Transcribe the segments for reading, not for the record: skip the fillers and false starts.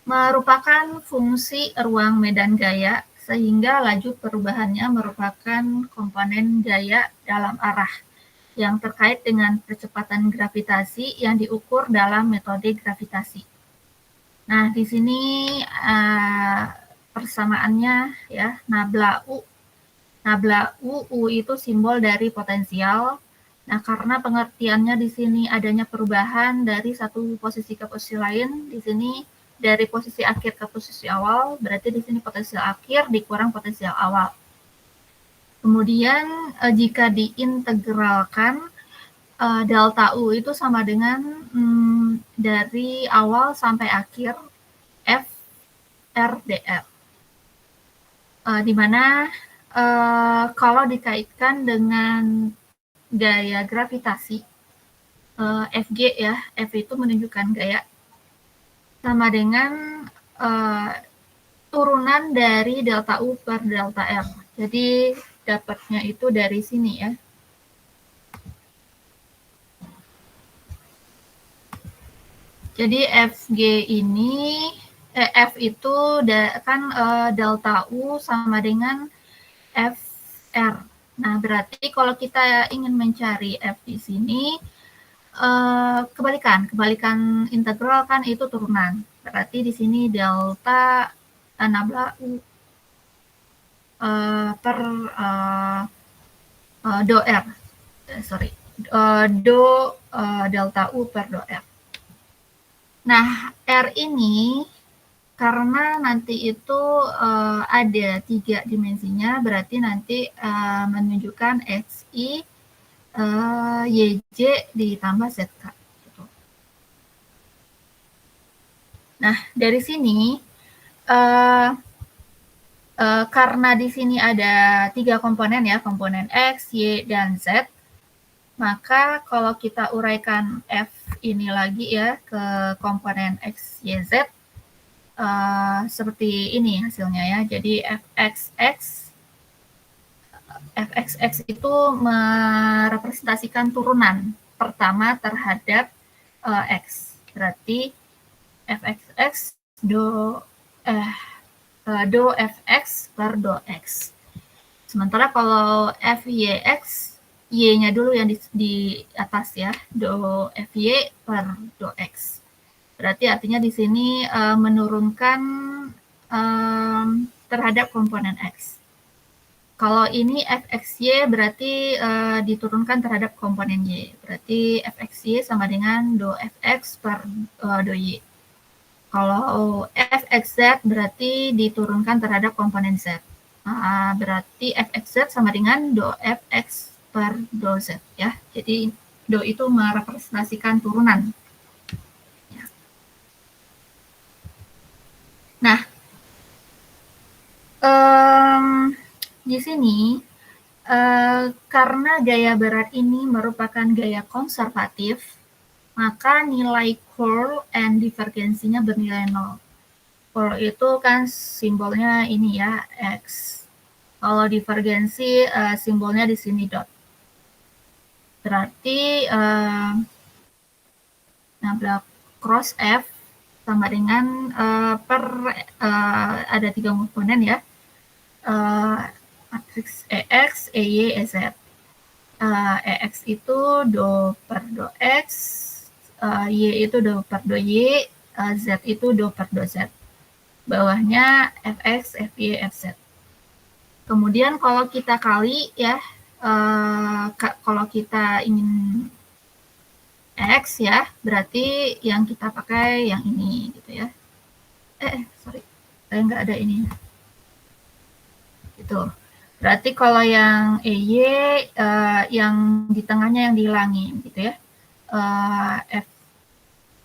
merupakan fungsi ruang medan gaya, sehingga laju perubahannya merupakan komponen gaya dalam arah yang terkait dengan percepatan gravitasi yang diukur dalam metode gravitasi. Nah, di sini persamaannya ya, nabla U. Nabla U itu simbol dari potensial. Nah, karena pengertiannya di sini adanya perubahan dari satu posisi ke posisi lain, di sini dari posisi akhir ke posisi awal, berarti di sini potensial akhir dikurang potensial awal. Kemudian jika diintegralkan, delta U itu sama dengan dari awal sampai akhir F R dr. Di mana kalau dikaitkan dengan gaya gravitasi, Fg ya, F itu menunjukkan gaya, sama dengan turunan dari delta U per delta R. Jadi dapatnya itu dari sini ya. Jadi Fg ini, F itu kan delta U sama dengan Fr. Nah, berarti kalau kita ingin mencari F di sini, kebalikan integral kan itu turunan. Berarti di sini delta nabla U per do R. Do delta U per do R. Nah, R ini karena nanti itu ada 3 dimensinya, berarti nanti menunjukkan XI, YJ ditambah ZK. Gitu. Nah, dari sini, karena di sini ada 3 komponen ya, komponen X, Y, dan Z, maka kalau kita uraikan F ini lagi ya ke komponen X, Y, Z, seperti ini hasilnya ya. Jadi Fxx itu merepresentasikan turunan pertama terhadap X. Berarti Fxx do Fx per do X. Sementara kalau Fyx, Y-nya dulu yang di atas ya, do Fy per do X. Berarti artinya di sini menurunkan terhadap komponen X. Kalau ini Fxy berarti diturunkan terhadap komponen Y. Berarti Fxy sama dengan do Fx per do Y. Kalau Fxz berarti diturunkan terhadap komponen Z. Berarti Fxz sama dengan do Fx per do Z ya. Jadi do itu merepresentasikan turunan. Ya. Nah, di sini karena gaya berat ini merupakan gaya konservatif, maka nilai curl and divergensinya bernilai 0. Curl itu kan simbolnya ini ya, X. Kalau divergensi simbolnya di sini dot. Berarti nabla cross F sama dengan ada 3 komponen ya, matriks EX, EY, EZ. EX itu do per do X, Y itu do per do Y, Z itu do per do Z. Bawahnya Fx, Fy, Fz. Kemudian kalau kita kali ya, kalau kita ingin X ya, berarti yang kita pakai yang ini gitu ya. Sorry, nggak ada ini. Gitu. Berarti kalau yang EY, yang di tengahnya yang dihilangin gitu ya.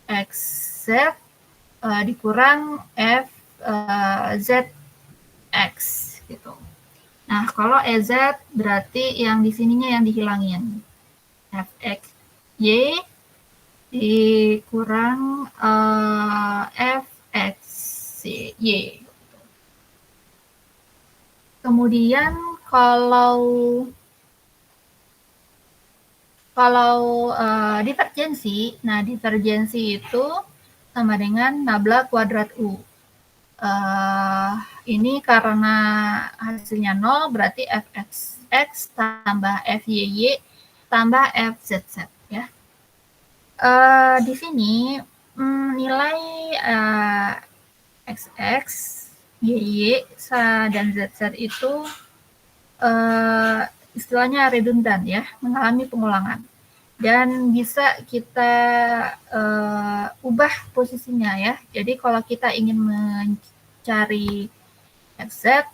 Fxz dikurang Fzx gitu. Nah, kalau EZ berarti yang di sininya yang dihilangin. Fxy dikurang Fxy. Kemudian kalau divergensi, nah divergensi itu sama dengan nabla kuadrat U. Ini karena hasilnya 0, berarti fxx tambah fyy tambah fzz ya. Di sini nilai xx, y, dan zz itu istilahnya redundan ya, mengalami pengulangan. Dan bisa kita ubah posisinya ya. Jadi kalau kita ingin mencari fz,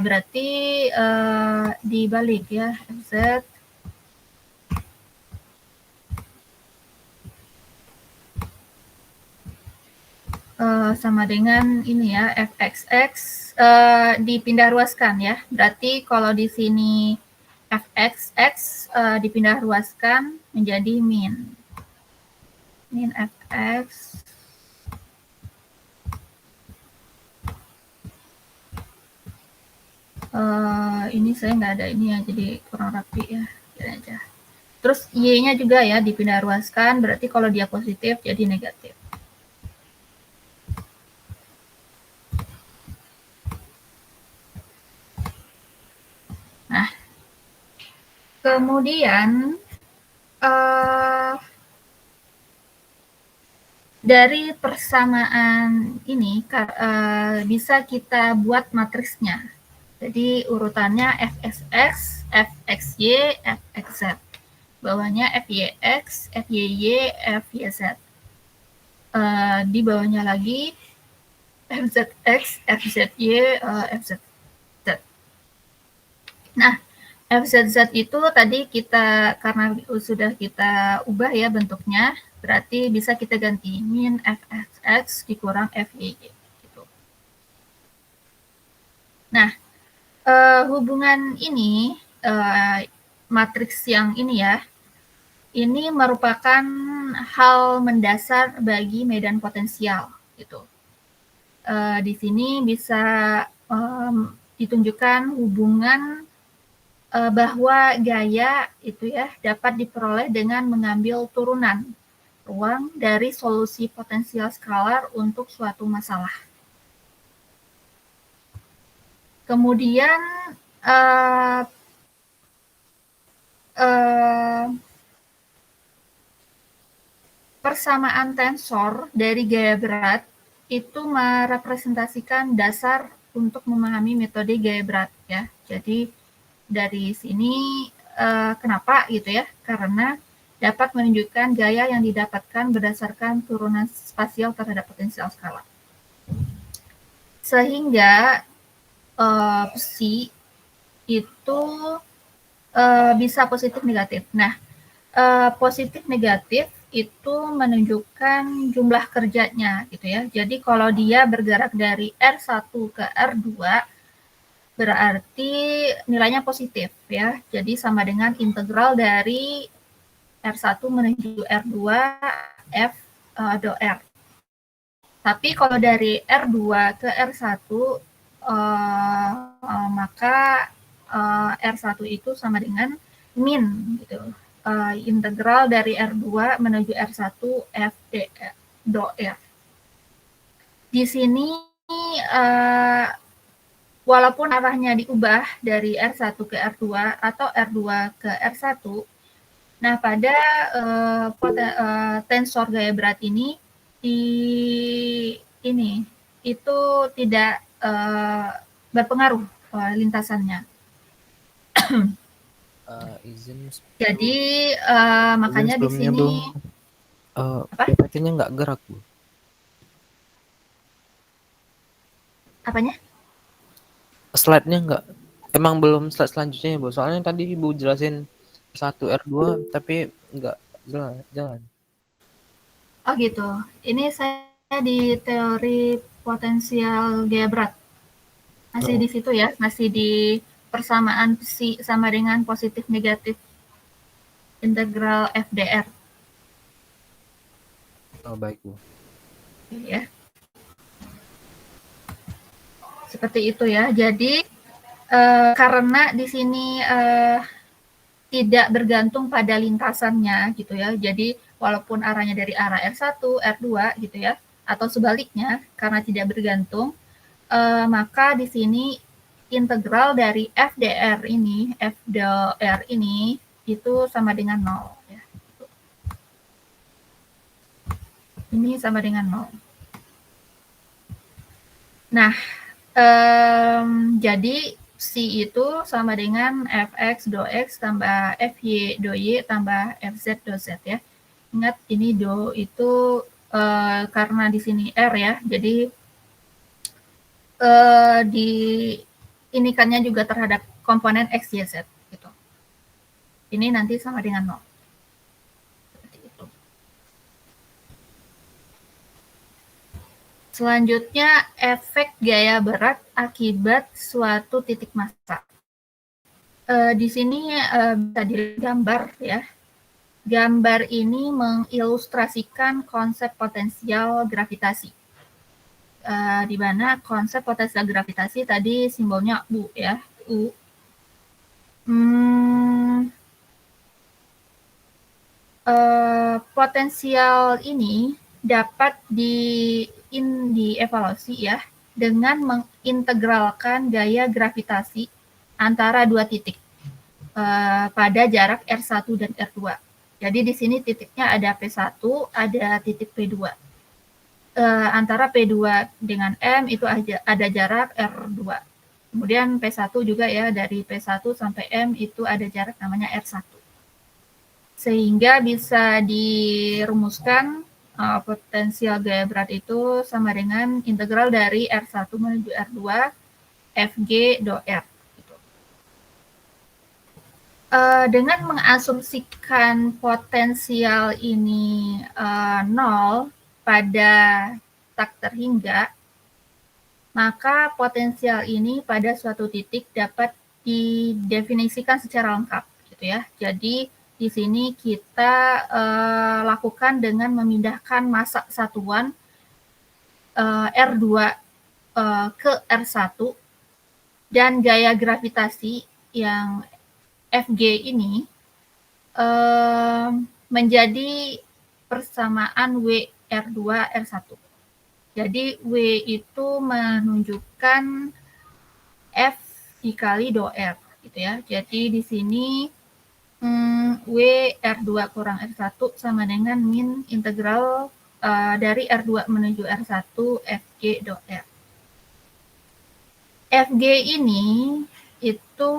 berarti dibalik ya, fz sama dengan ini ya, fxx dipindah ruaskan ya. Berarti kalau di sini fxx dipindah ruaskan menjadi min fx ini saya nggak ada ini ya, jadi kurang rapi ya, kira aja. Terus y-nya juga ya dipindah ruaskan, berarti kalau dia positif jadi negatif. Nah, kemudian dari persamaan ini bisa kita buat matrisnya. Jadi urutannya fxx, fxy, fxz. Bawahnya fyx, fyy, fyz. Di bawahnya lagi fzx, fzy, fzz. Nah, fzz itu tadi kita karena sudah kita ubah ya bentuknya, berarti bisa kita ganti min fxx dikurang fyy. Gitu. Nah, hubungan ini, matriks yang ini ya, ini merupakan hal mendasar bagi medan potensial. Gitu. Di sini bisa ditunjukkan hubungan bahwa gaya itu ya dapat diperoleh dengan mengambil turunan ruang dari solusi potensial skalar untuk suatu masalah. Kemudian persamaan tensor dari gaya berat itu merepresentasikan dasar untuk memahami metode gaya berat ya. Jadi dari sini kenapa gitu ya? Karena dapat menunjukkan gaya yang didapatkan berdasarkan turunan spasial terhadap potensial skala. Sehingga psi itu bisa positif negatif. Nah, positif negatif itu menunjukkan jumlah kerjanya gitu ya. Jadi kalau dia bergerak dari R1 ke R2 berarti nilainya positif ya. Jadi sama dengan integral dari R1 menuju R2 F do R. Tapi kalau dari R2 ke R1 maka R1 itu sama dengan min gitu. Integral dari R2 menuju R1 F do R. Di sini walaupun arahnya diubah dari R1 ke R2 atau R2 ke R1, nah pada tensor gaya berat ini itu tidak berpengaruh lintasannya. Jadi makanya di sini PPT-nya nggak gerak, Bu. Apanya? Slide-nya nggak, emang belum slide selanjutnya ya, Bu. Soalnya tadi Ibu jelasin R1 R2 tapi nggak jalan. Oh gitu. Ini saya di teori potensial gaya berat. Masih di situ ya, masih di persamaan psi sama dengan positif negatif integral FDR. Oh, baik, Bu. Ya. Seperti itu ya. Jadi karena di sini tidak bergantung pada lintasannya gitu ya. Jadi walaupun arahnya dari arah R1, R2 gitu ya. atau sebaliknya karena tidak bergantung, maka di sini integral dari f dr ini itu sama dengan 0 ya. Ini sama dengan 0. Nah, jadi C itu sama dengan fx do x tambah fy do y tambah fz do z ya. Ingat ini do itu karena di sini R ya, jadi di inikannya juga terhadap komponen x, y, z gitu. Ini nanti sama dengan 0. Seperti itu. Selanjutnya efek gaya berat akibat suatu titik massa. Di sini bisa digambar ya. Gambar ini mengilustrasikan konsep potensial gravitasi. Di mana konsep potensial gravitasi tadi simbolnya U ya, U. Potensial ini dapat dievaluasi ya dengan mengintegralkan gaya gravitasi antara dua titik pada jarak R1 dan R2. Jadi di sini titiknya ada P1, ada titik P2. Antara P2 dengan M itu ada jarak R2. Kemudian P1 juga ya, dari P1 sampai M itu ada jarak namanya R1. Sehingga bisa dirumuskan potensial gaya berat itu sama dengan integral dari R1 menuju R2 Fg do R. Dengan mengasumsikan potensial ini 0 pada tak terhingga, maka potensial ini pada suatu titik dapat didefinisikan secara lengkap, gitu ya. Jadi di sini kita lakukan dengan memindahkan massa satuan R2 ke R1 dan gaya gravitasi yang Fg ini menjadi persamaan W R2 R1. Jadi W itu menunjukkan F dikali do R gitu ya. Jadi di sini W R2 kurang R1 sama dengan min integral dari R2 menuju R1 Fg do R. Fg ini itu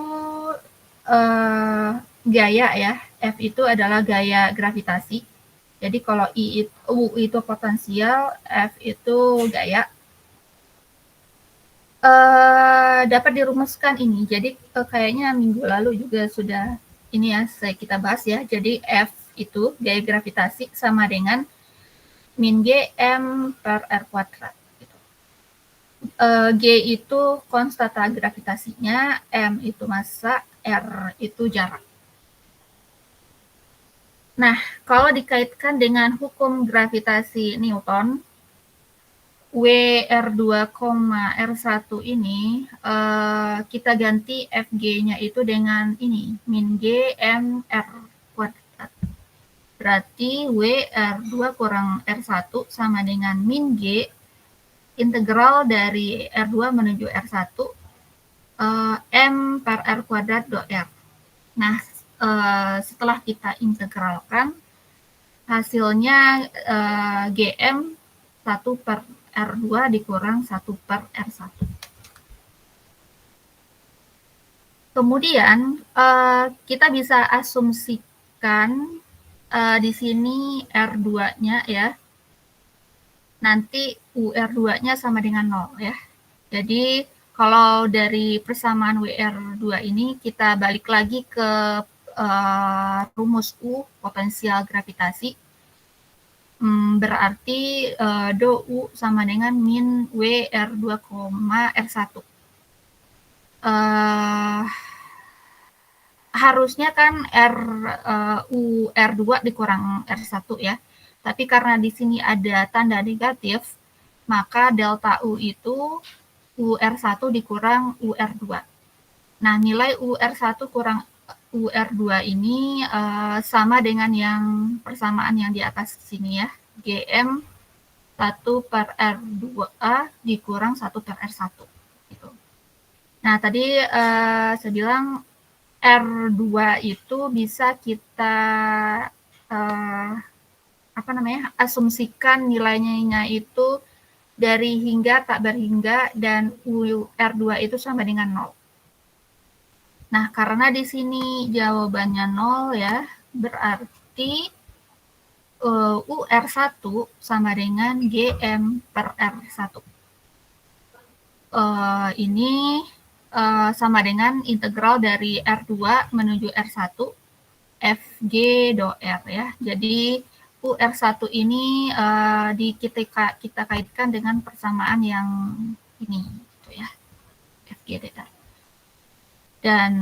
gaya ya, F itu adalah gaya gravitasi. Jadi kalau U itu potensial, F itu gaya. Dapat dirumuskan ini. Jadi kayaknya minggu lalu juga sudah ini ya kita bahas ya. Jadi F itu gaya gravitasi sama dengan min G M per R kuadrat. G itu konstanta gravitasinya, M itu massa, R itu jarak. Nah, kalau dikaitkan dengan hukum gravitasi Newton, W R2, R1 ini kita ganti Fg-nya itu dengan ini, min G M R kuadrat. Berarti W R2 kurang R1 sama dengan min G integral dari R2 menuju R1 M per R kuadrat do R. Nah, setelah kita integralkan, hasilnya GM 1 per R2 dikurang 1 per R1. Kemudian kita bisa asumsikan di sini R2-nya ya, nanti UR2-nya sama dengan 0 ya. Jadi kalau dari persamaan WR2 ini kita balik lagi ke rumus U potensial gravitasi, berarti do U sama dengan min WR2, R1. Harusnya kan UR2 dikurang R1 ya. Tapi karena di sini ada tanda negatif, maka delta U itu UR1 dikurang UR2. Nah, nilai UR1 kurang UR2 ini sama dengan yang persamaan yang di atas sini ya, GM 1 per R2A dikurang 1 per R1. Gitu. Nah, tadi saya bilang R2 itu bisa kita asumsikan nilainya itu dari hingga tak berhingga dan R2 itu sama dengan 0. Nah, karena di sini jawabannya 0 ya, berarti UR1 sama dengan GM per R1. Ini sama dengan integral dari R2 menuju R1 FG do R ya. Jadi UR1 ini kita kaitkan dengan persamaan yang ini gitu ya. FG do R. Dan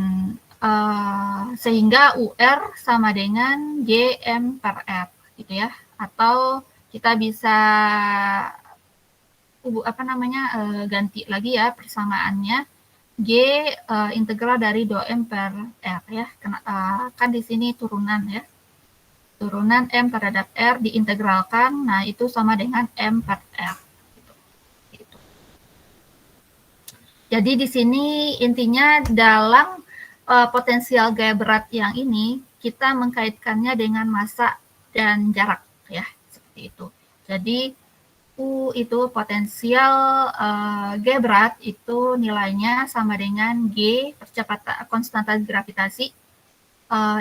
sehingga UR sama dengan GM per R gitu ya. Atau kita bisa ganti lagi ya persamaannya G integral dari do M per R ya. Kan di sini turunan ya. Turunan M terhadap R diintegralkan, nah itu sama dengan M per R. Gitu. Jadi di sini intinya dalam potensial gaya berat yang ini kita mengkaitkannya dengan massa dan jarak ya, seperti itu. Jadi U itu potensial gaya berat itu nilainya sama dengan G percepatan konstanta gravitasi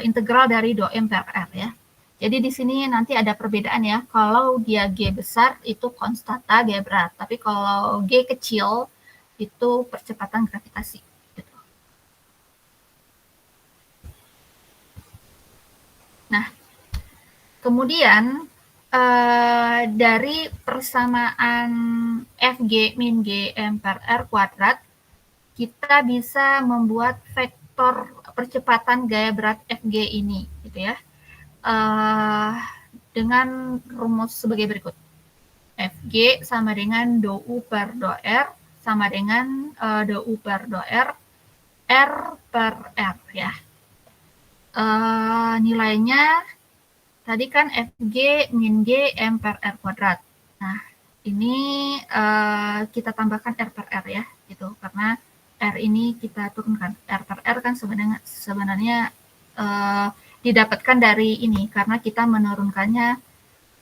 integral dari do M per R ya. Jadi di sini nanti ada perbedaan ya. Kalau dia G besar itu konstanta gaya berat, tapi kalau G kecil itu percepatan gravitasi. Gitu. Nah, kemudian dari persamaan Fg min G M per R kuadrat, kita bisa membuat vektor percepatan gaya berat Fg ini, gitu ya, dengan rumus sebagai berikut. Fg sama dengan do U per do R sama dengan do U per do R, R per R ya. Nilainya tadi kan Fg min G M per R kuadrat. Nah, ini kita tambahkan R per R ya, gitu. Karena R ini kita turunkan. R per R kan sebenarnya didapatkan dari ini, karena kita menurunkannya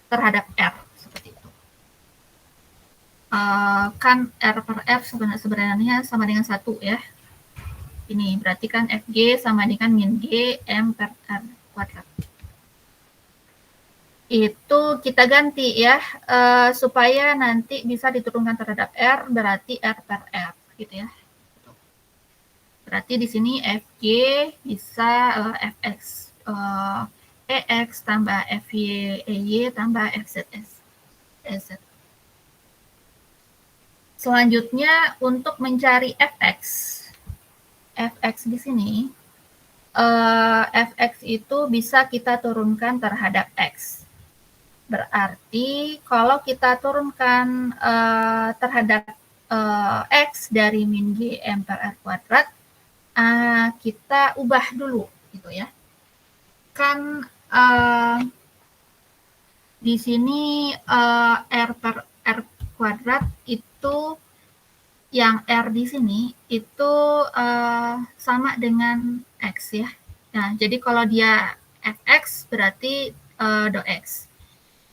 terhadap R, seperti itu. Kan R per R sebenarnya sama dengan 1 ya. Ini berarti kan Fg sama dengan min G M per R kuadrat. Itu kita ganti ya, supaya nanti bisa diturunkan terhadap R, berarti R per R gitu ya. Berarti di sini Fg bisa Fx Ex tambah Fy Ey tambah Fzs Ez. Selanjutnya untuk mencari Fx di sini, Fx itu bisa kita turunkan terhadap X. Berarti kalau kita turunkan terhadap X dari min G M per R kuadrat, kita ubah dulu gitu ya. Kan di sini R per R kuadrat itu yang R di sini itu sama dengan X ya. Nah, jadi kalau dia Fx berarti do X.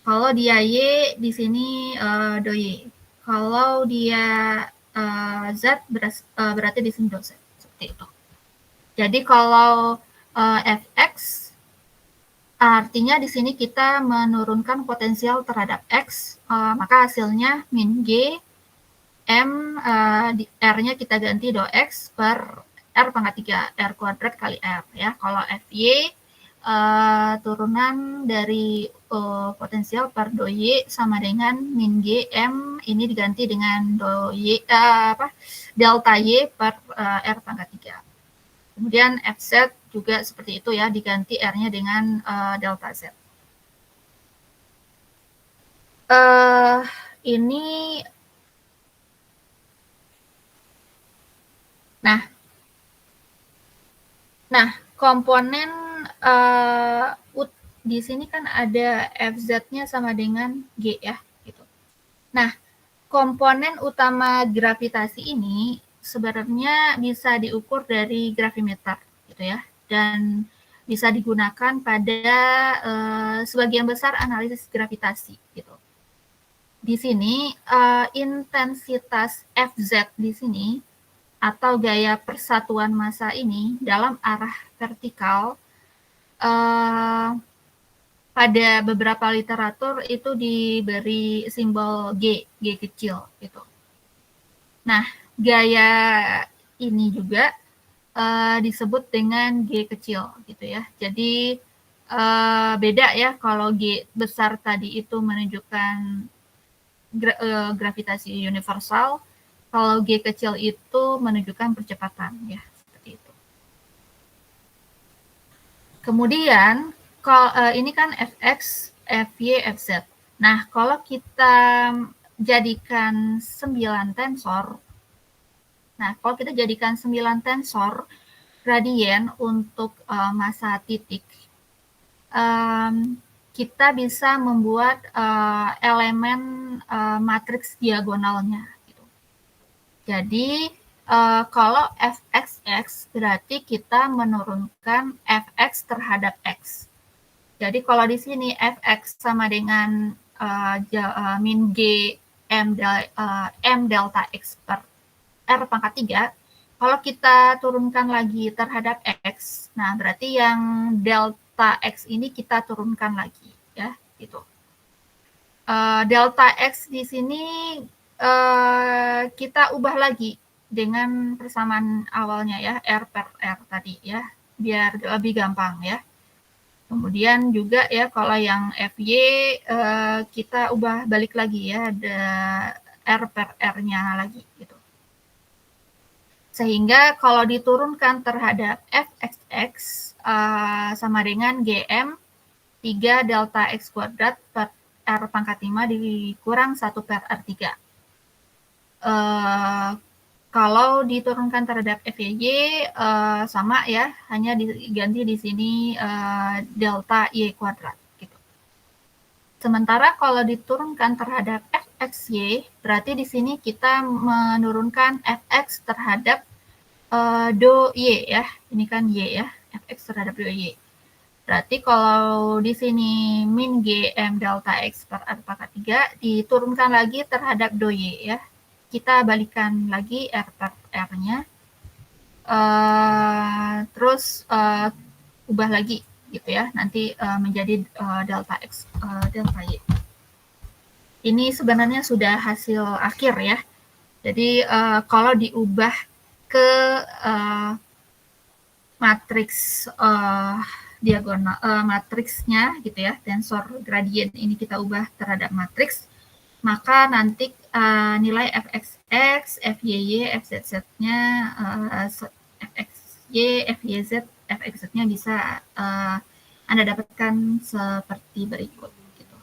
Kalau dia Y di sini do Y. Kalau dia Z berarti di sini do Z. Seperti itu. Jadi kalau Fx artinya di sini kita menurunkan potensial terhadap X, maka hasilnya min G M R-nya kita ganti do X per R pangkat 3 R kuadrat kali R ya. Kalau Fy turunan dari potensial per do Y sama dengan min G M, ini diganti dengan do Y delta Y per R pangkat 3. Kemudian Fz juga seperti itu ya, diganti R-nya dengan delta Z. Ini Nah, komponen di sini kan ada Fz-nya sama dengan G ya, gitu. Nah, komponen utama gravitasi ini sebenarnya bisa diukur dari gravimeter gitu ya, dan bisa digunakan pada sebagian besar analisis gravitasi gitu. Di sini intensitas Fz di sini atau gaya persatuan massa ini dalam arah vertikal pada beberapa literatur itu diberi simbol G kecil gitu. Nah, gaya ini juga disebut dengan G kecil gitu ya. Jadi beda ya kalau G besar tadi itu menunjukkan gravitasi universal, kalau G kecil itu menunjukkan percepatan ya, seperti itu. Kemudian ini kan Fx, Fy, Fz. Nah, kalau kita jadikan 9 tensor, nah kalau kita jadikan 9 tensor gradien untuk massa titik, kita bisa membuat elemen matriks diagonalnya. Gitu. Jadi kalau fxx berarti kita menurunkan fx terhadap x. Jadi kalau di sini fx sama dengan min g m delta x per r pangkat 3, kalau kita turunkan lagi terhadap x, nah berarti yang delta x ini kita turunkan lagi ya, gitu. Delta x di sini kita ubah lagi dengan persamaan awalnya ya, r per r tadi ya, biar lebih gampang ya. Kemudian juga ya kalau yang Fy kita ubah balik lagi ya, ada R per R-nya lagi gitu. Sehingga kalau diturunkan terhadap Fxx sama dengan Gm 3 delta X kuadrat per R pangkat 5 dikurang 1 per R3. Kalau diturunkan terhadap Fy sama ya, hanya diganti di sini delta Y kuadrat. Gitu. Sementara kalau diturunkan terhadap Fxy, berarti di sini kita menurunkan Fx terhadap do Y ya. Ini kan Y ya, Fx terhadap do Y. Berarti kalau di sini min Gm delta X per R pangkat 3 diturunkan lagi terhadap do Y ya. Kita balikan lagi R per R-nya. Terus ubah lagi gitu ya. Nanti menjadi delta X, delta Y. Ini sebenarnya sudah hasil akhir ya. Jadi kalau diubah ke matriks diagonal matriksnya gitu ya, tensor gradien ini kita ubah terhadap matriks, maka nanti nilai fxx, fyy, fzz-nya, fxy, fyz, fxz-nya bisa Anda dapatkan seperti berikut. Gitu.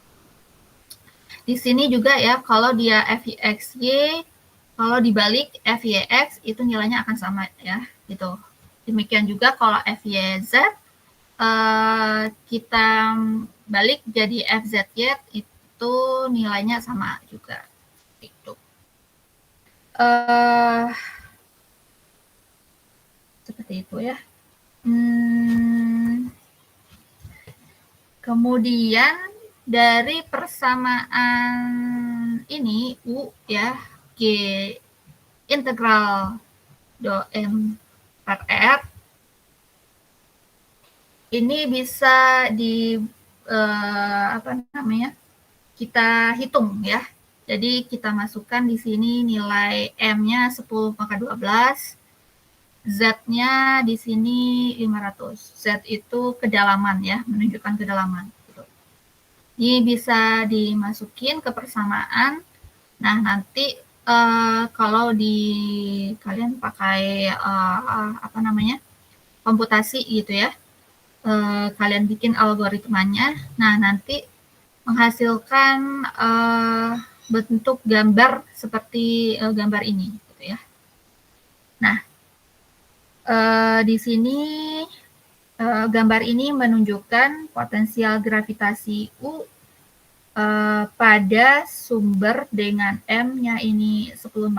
Di sini juga ya, kalau dia fxy, kalau dibalik fyx itu nilainya akan sama ya, gitu. Demikian juga kalau FYZ kita balik jadi FZY itu nilainya sama juga. Itu. Seperti itu ya. Kemudian dari persamaan ini U ya, G integral do M per R ini bisa di kita hitung ya. Jadi kita masukkan di sini nilai M-nya 10 pangkat 12, Z-nya di sini 500. Z itu kedalaman ya, menunjukkan kedalaman. Ini bisa dimasukin ke persamaan. Nah, nanti kalau kalian pakai komputasi gitu ya, kalian bikin algoritmanya, nah nanti menghasilkan bentuk gambar seperti gambar ini, gitu ya. Nah, di sini gambar ini menunjukkan potensial gravitasi U pada sumber dengan M-nya ini 10⁻12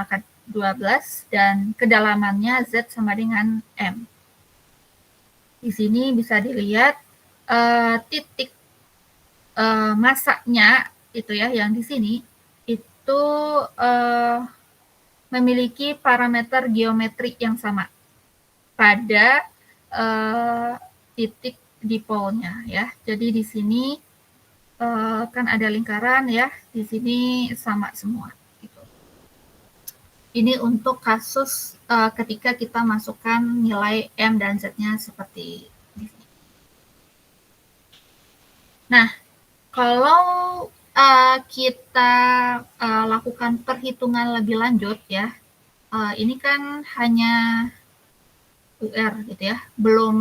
dan kedalamannya Z sama dengan M. Di sini bisa dilihat titik masanya itu ya, yang di sini itu memiliki parameter geometrik yang sama pada titik dipolnya ya. Jadi di sini kan ada lingkaran ya, di sini sama semua. Gitu. Ini untuk kasus ketika kita masukkan nilai M dan Z-nya seperti ini. Nah, kalau kita lakukan perhitungan lebih lanjut ya, ini kan hanya UR gitu ya, belum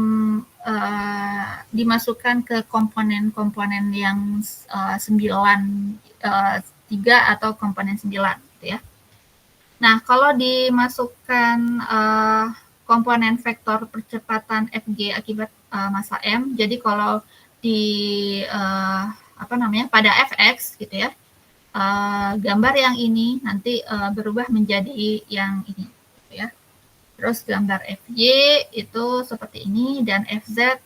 dimasukkan ke komponen-komponen yang 3 atau komponen 9 gitu ya. Nah, kalau dimasukkan komponen vektor percepatan Fg akibat massa M, jadi kalau di pada Fx gitu ya, gambar yang ini nanti berubah menjadi yang ini gitu ya. Terus gambar Fy itu seperti ini dan Fz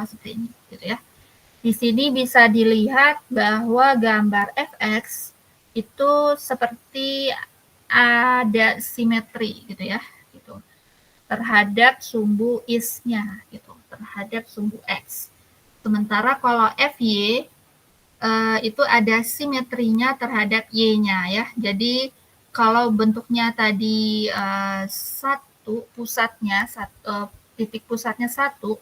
seperti ini gitu ya. Di sini bisa dilihat bahwa gambar Fx itu seperti ada simetri gitu ya, gitu, terhadap sumbu is-nya gitu, terhadap sumbu x. Sementara kalau Fy itu ada simetrinya terhadap y-nya ya. Jadi kalau bentuknya tadi titik pusatnya 1,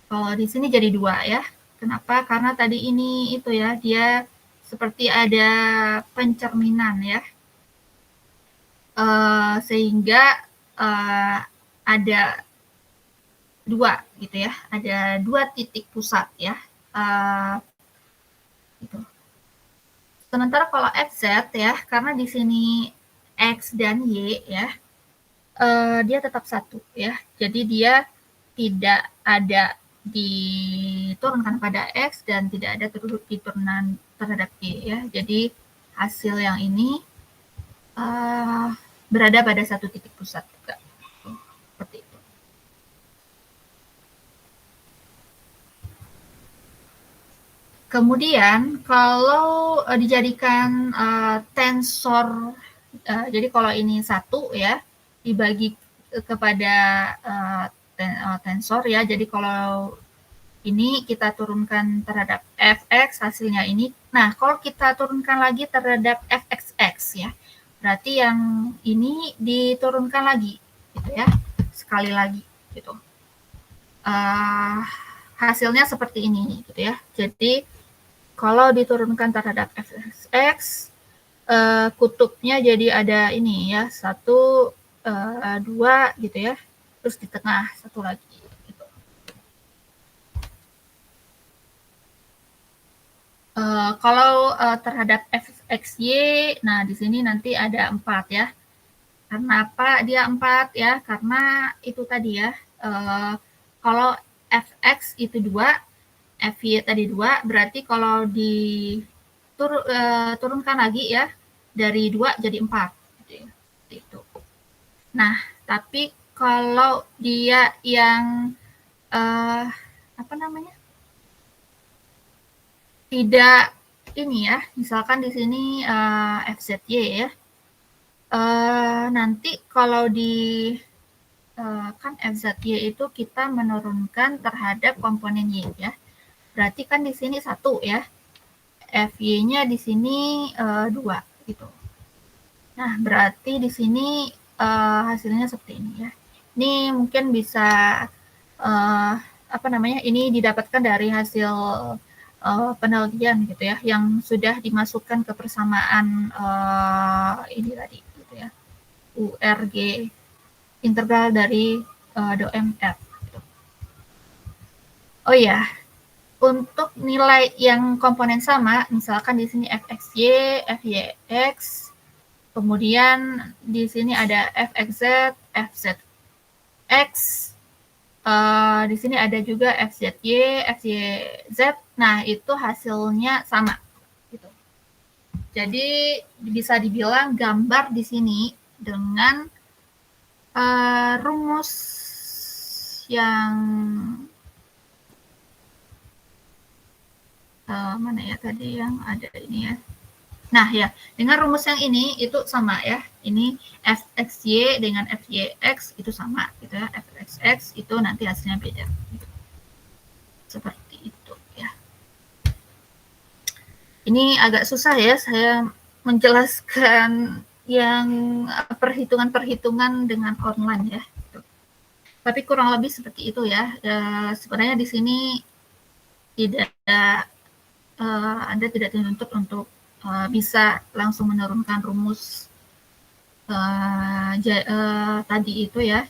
kalau di sini jadi 2 ya. Kenapa? Karena tadi ini itu ya, dia seperti ada pencerminan ya. Sehingga ada 2 gitu ya, ada 2 titik pusat ya. Gitu. Sementara kalau Fz ya, karena di sini X dan Y ya, dia tetap 1 ya. Jadi dia tidak ada diturunkan pada X dan tidak ada diturunan terhadap Y ya. Jadi hasil yang ini berada pada satu titik pusat juga. Seperti itu. Kemudian kalau dijadikan tensor, jadi kalau ini 1 ya, dibagi kepada tensor ya, jadi kalau ini kita turunkan terhadap Fx, hasilnya ini. Nah, kalau kita turunkan lagi terhadap Fxx ya, berarti yang ini diturunkan lagi gitu ya, sekali lagi gitu. Hasilnya seperti ini gitu ya. Jadi kalau diturunkan terhadap Fx, kutubnya jadi ada ini ya, 1, 2 gitu ya, terus di tengah 1 lagi gitu. Kalau terhadap Fxy, nah di sini nanti ada 4 ya. Karena apa dia 4 ya? Karena itu tadi ya, kalau Fx itu 2, Fy tadi 2, berarti kalau turunkan lagi ya, dari 2 jadi 4 gitu ya. Itu. Nah, tapi kalau dia yang tidak ini ya, misalkan di sini Fzy ya, nanti kalau di kan Fzy itu kita menurunkan terhadap komponen Y ya. Berarti kan di sini 1 ya. Fy-nya di sini 2 gitu. Nah, berarti di sini hasilnya seperti ini ya. Ini mungkin bisa ini didapatkan dari hasil penelitian gitu ya, yang sudah dimasukkan ke persamaan ini tadi gitu ya, URG integral dari DOMR. Gitu. Oh ya, untuk nilai yang komponen sama, misalkan di sini Fxy, Fyx, kemudian di sini ada Fxz, Fzx, di sini ada juga Fzy, Fyz. Nah, itu hasilnya sama. Jadi bisa dibilang gambar di sini dengan rumus yang mana ya tadi yang ada ini ya. Nah ya, dengan rumus yang ini itu sama ya. Ini fxy dengan fyx itu sama gitu ya. Fxx itu nanti hasilnya beda. Seperti itu ya. Ini agak susah ya saya menjelaskan yang perhitungan-perhitungan dengan online ya. Tapi kurang lebih seperti itu ya. Sebenarnya di sini tidak Anda tidak dituntut untuk bisa langsung menurunkan rumus tadi itu ya.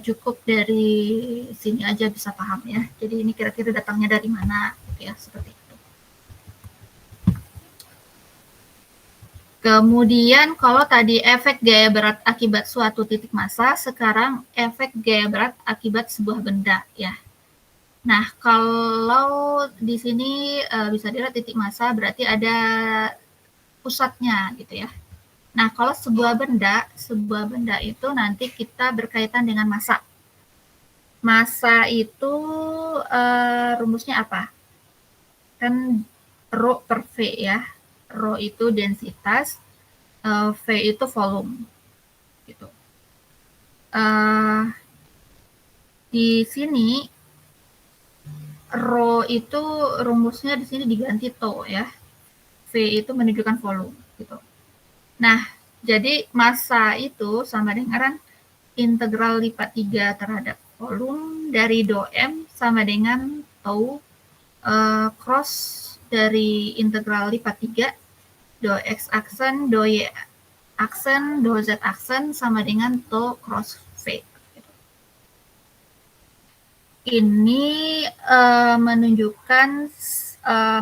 Cukup dari sini aja bisa paham ya. Jadi ini kira-kira datangnya dari mana gitu ya, seperti itu. Kemudian kalau tadi efek gaya berat akibat suatu titik massa, sekarang efek gaya berat akibat sebuah benda ya. Nah, kalau di sini bisa dilihat titik massa berarti ada pusatnya gitu ya. Nah, kalau sebuah benda itu nanti kita berkaitan dengan massa. Massa itu rumusnya apa? Kan Rho per V ya. Rho itu densitas, V itu volume. Gitu. Di sini Rho itu rumusnya di sini diganti tau ya. V itu menunjukkan volume gitu. Nah, jadi massa itu sama dengan integral lipat 3 terhadap volume dari dou M sama dengan tau cross dari integral lipat 3 dou X aksen, dou Y aksen, dou Z aksen sama dengan tau cross V. Ini menunjukkan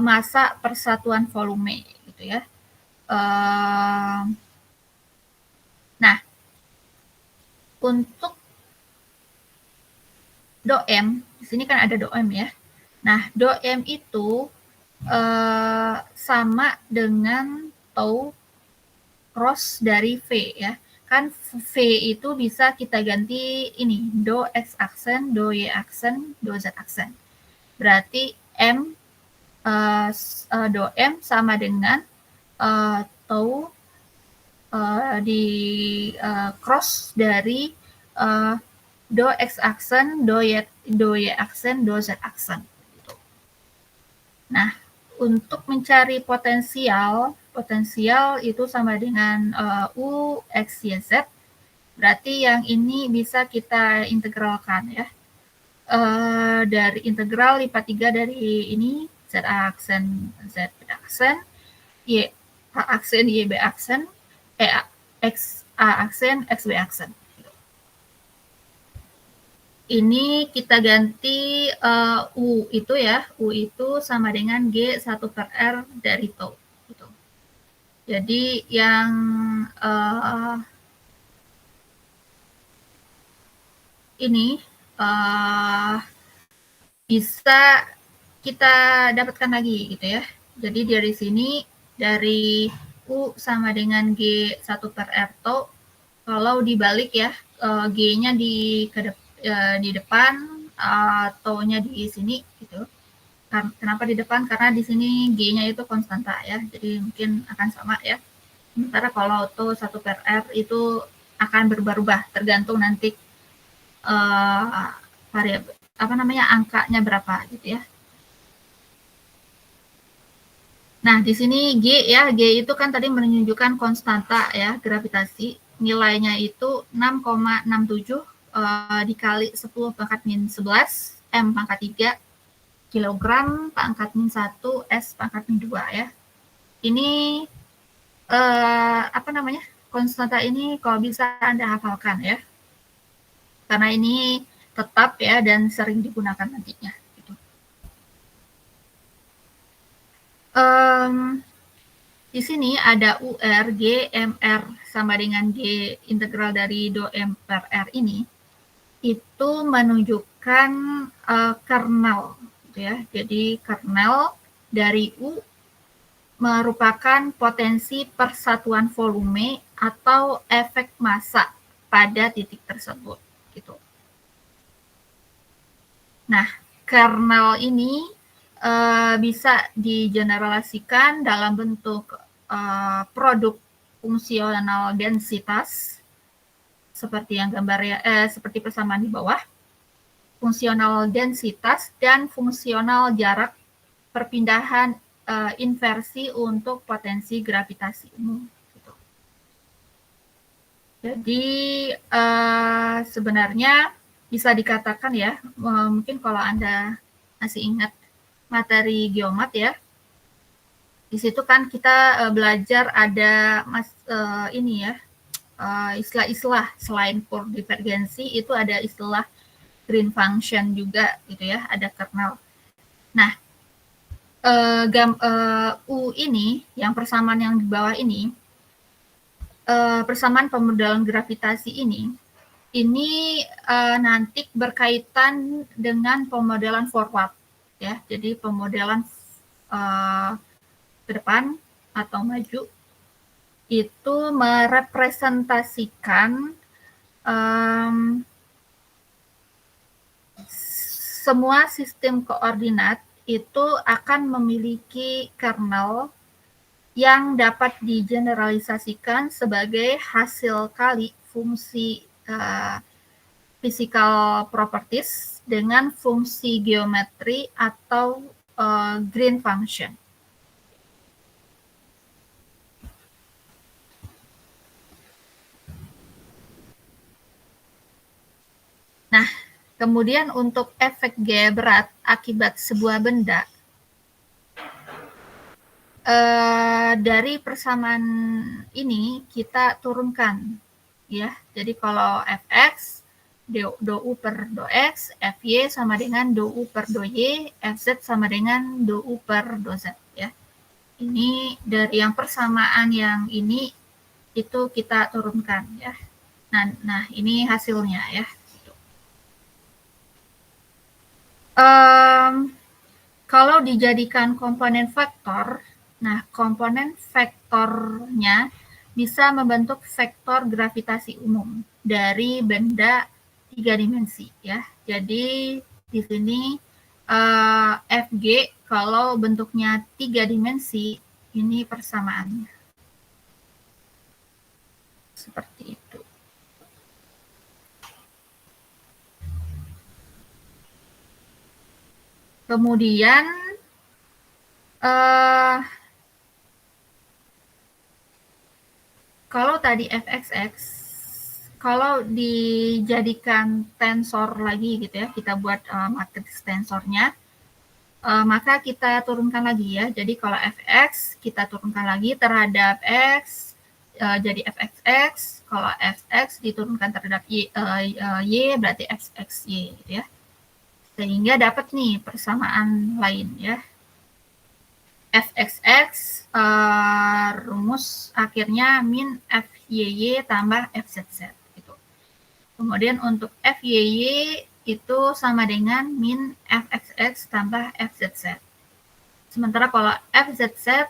massa persatuan volume gitu ya. Nah, untuk dou M, di sini kan ada dou M ya. Nah, dou M itu sama dengan tau cross dari V ya. Kan V itu bisa kita ganti ini, dou X aksen, dou Y aksen, dou Z aksen. Berarti M dou M sama dengan tau di cross dari dou X aksen, dou Y aksen, dou Z aksen. Gitu. Nah, untuk mencari potensial itu sama dengan U X Y Z. Berarti yang ini bisa kita integralkan ya. Dari integral lipat 3 dari ini Z aksen, Z aksen, Y A aksen, Y B aksen, X A aksen, X B aksen. Ini kita ganti U itu ya, U itu sama dengan G1 per R dari tau. Gitu. Jadi yang ini bisa kita dapatkan lagi gitu ya. Jadi dari sini, dari U sama dengan G1 per R tau, kalau dibalik ya, G-nya di depan, tau-nya di sini gitu. Kenapa di depan? Karena di sini G-nya itu konstanta ya, jadi mungkin akan sama ya. Sementara kalau tau 1 per R itu akan berubah-ubah tergantung nanti variabel angkanya berapa gitu ya. Nah, di sini G ya, G itu kan tadi menunjukkan konstanta ya, gravitasi. Nilainya itu 6,67 dikali 10 pangkat min 11 M pangkat 3 kilogram pangkat min 1 S pangkat min 2 ya. Ini konstanta ini kalau bisa Anda hafalkan ya. Karena ini tetap ya dan sering digunakan nantinya. Gitu. Di sini ada UR, G, MR sama dengan G integral dari dou M per R ini, itu menunjukkan kernel. Gitu ya. Jadi kernel dari U merupakan potensi persatuan volume atau efek massa pada titik tersebut gitu. Nah, kernel ini bisa digeneralisasikan dalam bentuk produk fungsional densitas seperti yang seperti persamaan di bawah, fungsional densitas dan fungsional jarak perpindahan inversi untuk potensi gravitasi umum. Gitu. Jadi sebenarnya bisa dikatakan ya, mungkin kalau Anda masih ingat materi geomat ya, di situ kan kita belajar ada ini ya, istilah-istilah selain Fourier divergensi itu ada istilah green function juga gitu ya, ada kernel. Nah, U ini, yang persamaan yang di bawah ini, persamaan pemodelan gravitasi ini nanti berkaitan dengan pemodelan forward, ya. Jadi pemodelan ke depan atau maju itu merepresentasikan semua sistem koordinat itu akan memiliki kernel yang dapat digeneralisasikan sebagai hasil kali fungsi physical properties dengan fungsi geometri atau green function. Nah, kemudian untuk efek gaya berat akibat sebuah benda, dari persamaan ini kita turunkan, ya. Jadi kalau Fx dou per dou x, Fy sama dengan dou per dou y, Fz sama dengan dou per dou z, ya. Ini dari yang persamaan yang ini itu kita turunkan, ya. Nah ini hasilnya, ya. Kalau dijadikan komponen vektor, nah komponen vektornya bisa membentuk vektor gravitasi umum dari benda 3 dimensi, ya. Jadi di sini Fg kalau bentuknya 3 dimensi ini persamaannya seperti itu. Kemudian kalau tadi Fxx, kalau dijadikan tensor lagi gitu ya, kita buat matriks tensornya, maka kita turunkan lagi ya. Jadi kalau Fx kita turunkan lagi terhadap x, jadi Fxx. Kalau Fx diturunkan terhadap y berarti Fxy gitu ya. Sehingga dapat nih persamaan lain ya. Fxx rumus akhirnya min Fy tambah Fzz gitu. Kemudian untuk Fy itu sama dengan min Fxx tambah Fzz. Sementara kalau Fzz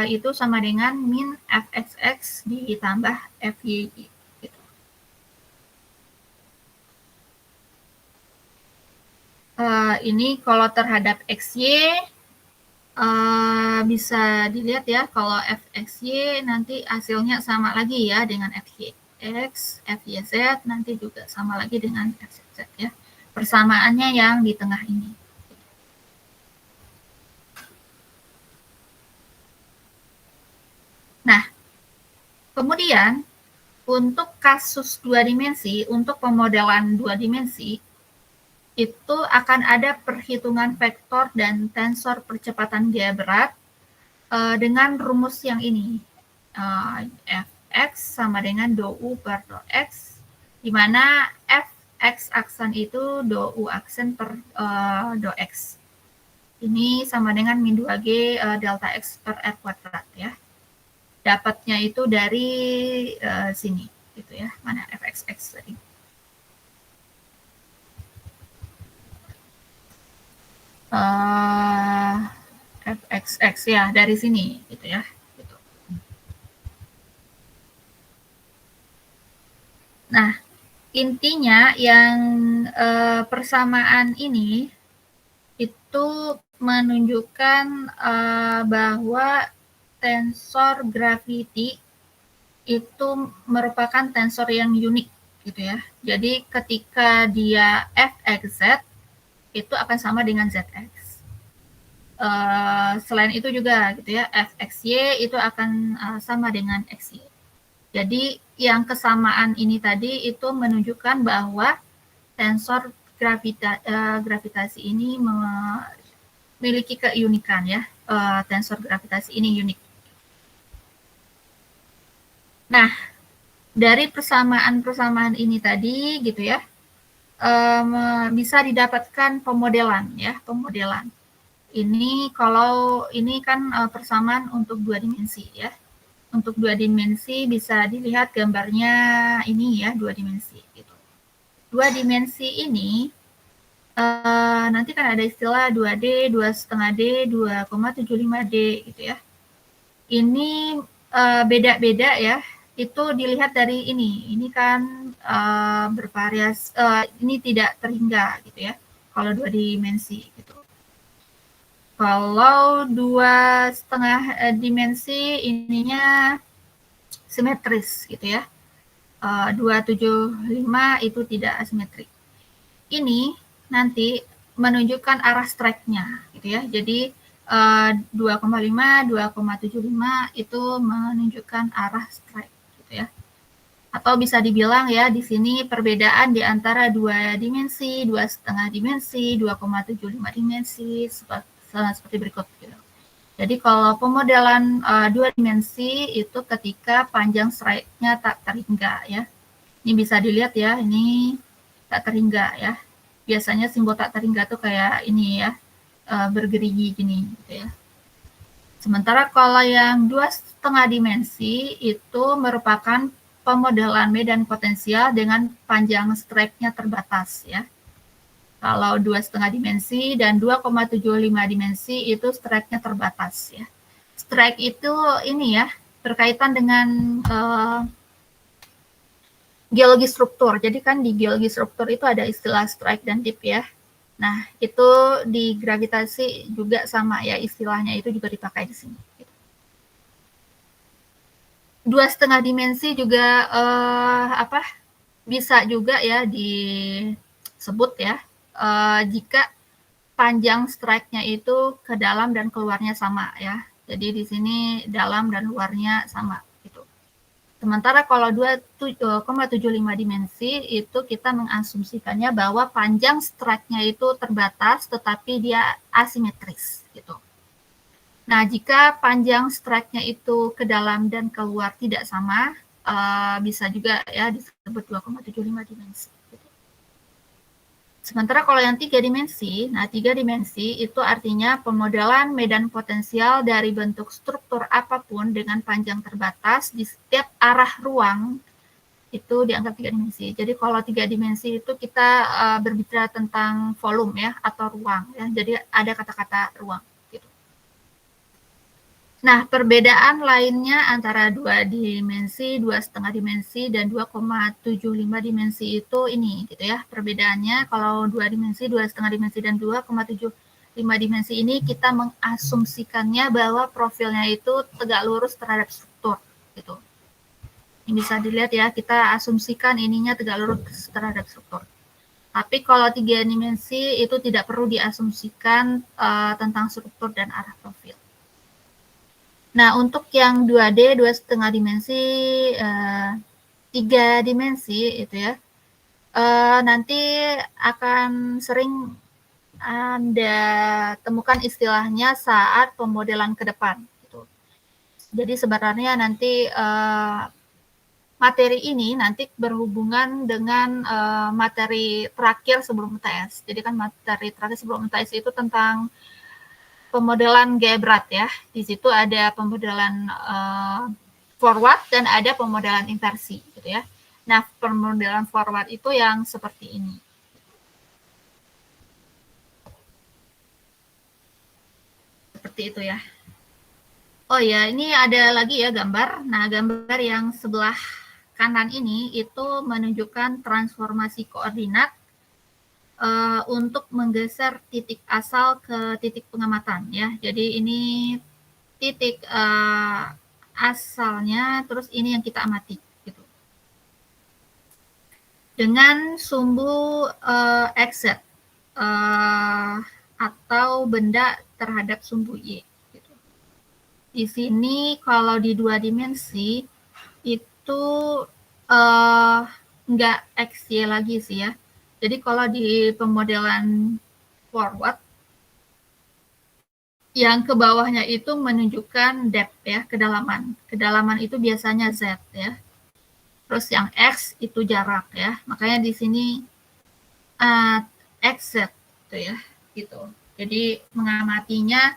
itu sama dengan min Fxx ditambah Fy. Gitu. Ini kalau terhadap Xy bisa dilihat ya, kalau Fxy nanti hasilnya sama lagi ya dengan Fyx, Fyz nanti juga sama lagi dengan Fzz ya. Persamaannya yang di tengah ini. Nah, kemudian untuk kasus 2 dimensi, untuk pemodelan 2 dimensi, itu akan ada perhitungan vektor dan tensor percepatan gaya berat dengan rumus yang ini. Fx sama dengan dou per dou x, di mana Fx aksen itu dou aksen per dou x. Ini sama dengan min 2G delta x per R kuadrat ya. Dapatnya itu dari sini gitu ya, mana Fxx tadi. fxx ya dari sini gitu ya. Gitu. Nah, intinya yang persamaan ini itu menunjukkan bahwa tensor gravity itu merupakan tensor yang unik gitu ya. Jadi ketika dia fxz itu akan sama dengan zx. Selain itu juga gitu ya, fxy itu akan sama dengan xy. Jadi yang kesamaan ini tadi itu menunjukkan bahwa tensor gravitasi ini memiliki keunikan ya. Tensor gravitasi ini unik. Nah, dari persamaan-persamaan ini tadi gitu ya, bisa didapatkan pemodelan ya, pemodelan. Ini kalau ini kan persamaan untuk 2 dimensi ya. Untuk 2 dimensi bisa dilihat gambarnya ini ya, 2 dimensi gitu. 2 dimensi ini nanti kan ada istilah 2D, 2,5D, 2,75D gitu ya. Ini beda-beda ya. Itu dilihat dari ini. Ini kan bervariasi, ini tidak terhingga gitu ya. Kalau 2 dimensi gitu. Kalau 2,5 dimensi ininya simetris gitu ya. 275 itu tidak asimetrik. Ini nanti menunjukkan arah strike-nya gitu ya. Jadi 2,5, 2,75 itu menunjukkan arah strike gitu ya. Atau bisa dibilang ya di sini perbedaan di antara 2 dimensi, 2,5 dimensi, 2,75 dimensi seperti berikut gitu. Jadi kalau pemodelan 2 dimensi itu ketika panjang strike-nya tak terhingga ya. Ini bisa dilihat ya, ini tak terhingga ya. Biasanya simbol tak terhingga tuh kayak ini ya, bergerigi gini gitu ya. Sementara kalau yang 2,5 dimensi itu merupakan pemodelan medan potensial dengan panjang strike-nya terbatas ya. Kalau 2,5 dimensi dan 2,75 dimensi itu strike-nya terbatas ya. Strike itu ini ya, berkaitan dengan geologi struktur. Jadi kan di geologi struktur itu ada istilah strike dan dip ya. Nah, itu di gravitasi juga sama ya, istilahnya itu juga dipakai di sini. 2,5 dimensi juga bisa juga ya disebut ya, jika panjang strike-nya itu ke dalam dan keluarnya sama ya. Jadi di sini dalam dan luarnya sama gitu. Sementara kalau 2,75 dimensi itu kita mengasumsikannya bahwa panjang strike-nya itu terbatas tetapi dia asimetris gitu. Nah, jika panjang strike-nya itu ke dalam dan keluar tidak sama, bisa juga ya disebut 2,75 dimensi. Sementara kalau yang 3 dimensi, nah 3 dimensi itu artinya pemodelan medan potensial dari bentuk struktur apapun dengan panjang terbatas di setiap arah ruang itu dianggap 3 dimensi. Jadi kalau 3 dimensi itu kita berbicara tentang volume ya atau ruang ya. Jadi ada kata-kata ruang. Nah, perbedaan lainnya antara 2 dimensi, 2,5 dimensi, dan 2,75 dimensi itu ini gitu ya. Perbedaannya kalau 2 dimensi, 2,5 dimensi, dan 2,75 dimensi ini kita mengasumsikannya bahwa profilnya itu tegak lurus terhadap struktur gitu. Ini bisa dilihat ya, kita asumsikan ininya tegak lurus terhadap struktur. Tapi kalau 3 dimensi itu tidak perlu diasumsikan tentang struktur dan arah profil. Nah, untuk yang 2D, 2,5 dimensi, 3 dimensi itu ya, nanti akan sering Anda temukan istilahnya saat pemodelan ke depan. Gitu. Jadi sebenarnya nanti materi ini nanti berhubungan dengan materi terakhir sebelum UTS. Jadi kan materi terakhir sebelum UTS itu tentang pemodelan gaya berat ya. Di situ ada pemodelan forward dan ada pemodelan inversi gitu ya. Nah, pemodelan forward itu yang seperti ini. Seperti seperti itu ya. Oh ya, ini ada lagi ya gambar. Nah, gambar yang sebelah kanan ini itu menunjukkan transformasi koordinat untuk menggeser titik asal ke titik pengamatan ya. Jadi ini titik asalnya, terus ini yang kita amati gitu. Dengan sumbu XZ atau benda terhadap sumbu Y. Gitu. Di sini kalau di 2 dimensi itu nggak XY lagi sih ya. Jadi kalau di pemodelan forward, yang ke bawahnya itu menunjukkan depth ya, kedalaman. Kedalaman itu biasanya Z ya. Terus yang X itu jarak ya. Makanya di sini XZ gitu ya, gitu. Jadi mengamatinya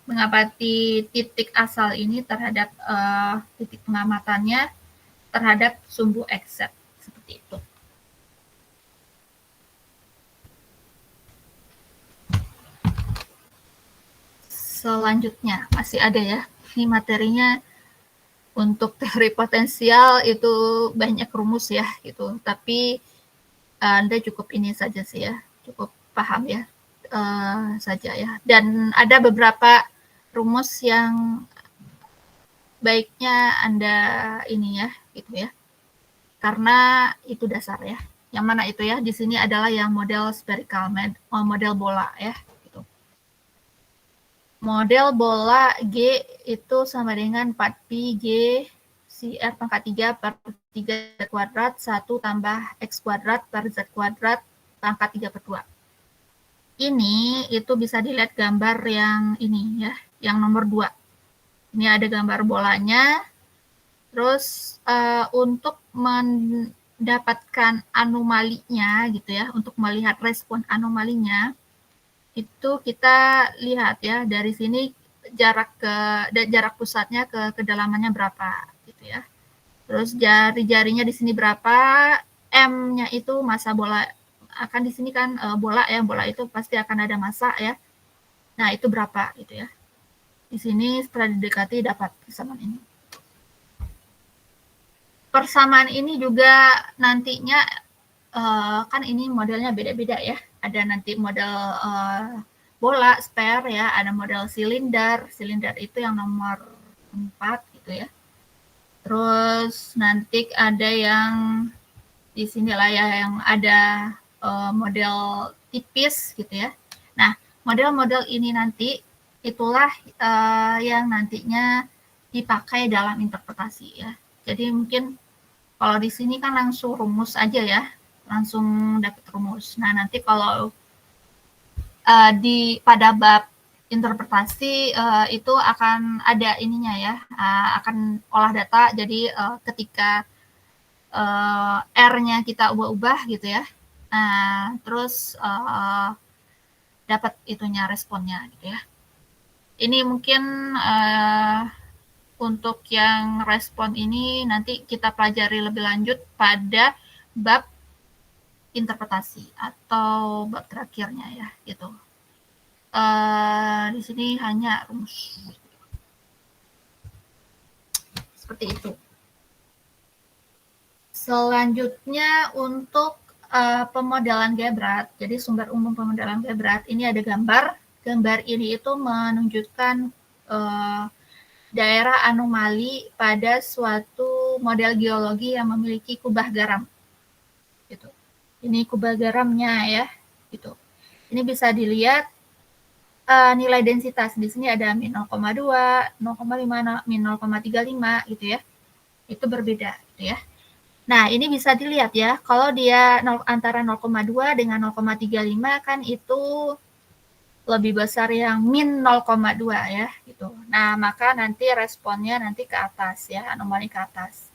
mengamati titik asal ini terhadap titik pengamatannya terhadap sumbu XZ seperti itu. Selanjutnya masih ada ya, ini materinya untuk teori potensial itu banyak rumus ya gitu, tapi Anda cukup ini saja sih ya, cukup paham ya saja ya. Dan ada beberapa rumus yang baiknya Anda ini ya, gitu ya. Karena itu dasar ya. Yang mana itu ya? Di sini adalah yang model spherical, model bola ya. Gitu. Model bola G itu sama dengan 4pi G CR pangkat 3 per 3 kuadrat 1 tambah X kuadrat per Z kuadrat pangkat 3 per 2. Ini itu bisa dilihat gambar yang ini ya, yang nomor 2. Ini ada gambar bolanya. Terus untuk mendapatkan anomalinya gitu ya, untuk melihat respon anomalinya, itu kita lihat ya dari sini jarak pusatnya ke kedalamannya berapa gitu ya. Terus jari-jarinya di sini berapa, M-nya itu massa bola, akan di sini kan bola ya, bola itu pasti akan ada massa ya. Nah, itu berapa gitu ya. Di sini setelah didekati dapat persamaan ini. Persamaan ini juga nantinya kan ini modelnya beda-beda ya. Ada nanti model bola, sphere ya, ada model silinder. Silinder itu yang nomor 4 gitu ya. Terus nanti ada yang di sini lah ya, yang ada model tipis gitu ya. Nah, model-model ini nanti itulah yang nantinya dipakai dalam interpretasi ya. Jadi mungkin kalau di sini kan langsung rumus aja ya, langsung dapat rumus. Nah, nanti kalau pada bab interpretasi itu akan ada ininya ya, akan olah data. Jadi ketika R-nya kita ubah-ubah gitu ya, terus dapat itunya responnya gitu ya. Ini mungkin untuk yang respon ini nanti kita pelajari lebih lanjut pada bab interpretasi atau bab terakhirnya ya gitu. Di sini hanya rumus seperti itu. Selanjutnya untuk pemodelan Gebrat, jadi sumber umum pemodelan Gebrat ini ada gambar. Gambar ini itu menunjukkan daerah anomali pada suatu model geologi yang memiliki kubah garam. Gitu. Ini kubah garamnya ya, gitu. Ini bisa dilihat nilai densitas. Di sini ada min 0,2, 0,5, min 0,35 gitu ya. Itu berbeda gitu ya. Nah, ini bisa dilihat ya, kalau dia antara 0,2 dengan 0,35 kan itu lebih besar yang min 0,2 ya gitu. Nah, maka nanti responnya nanti ke atas ya, anomali ke atas.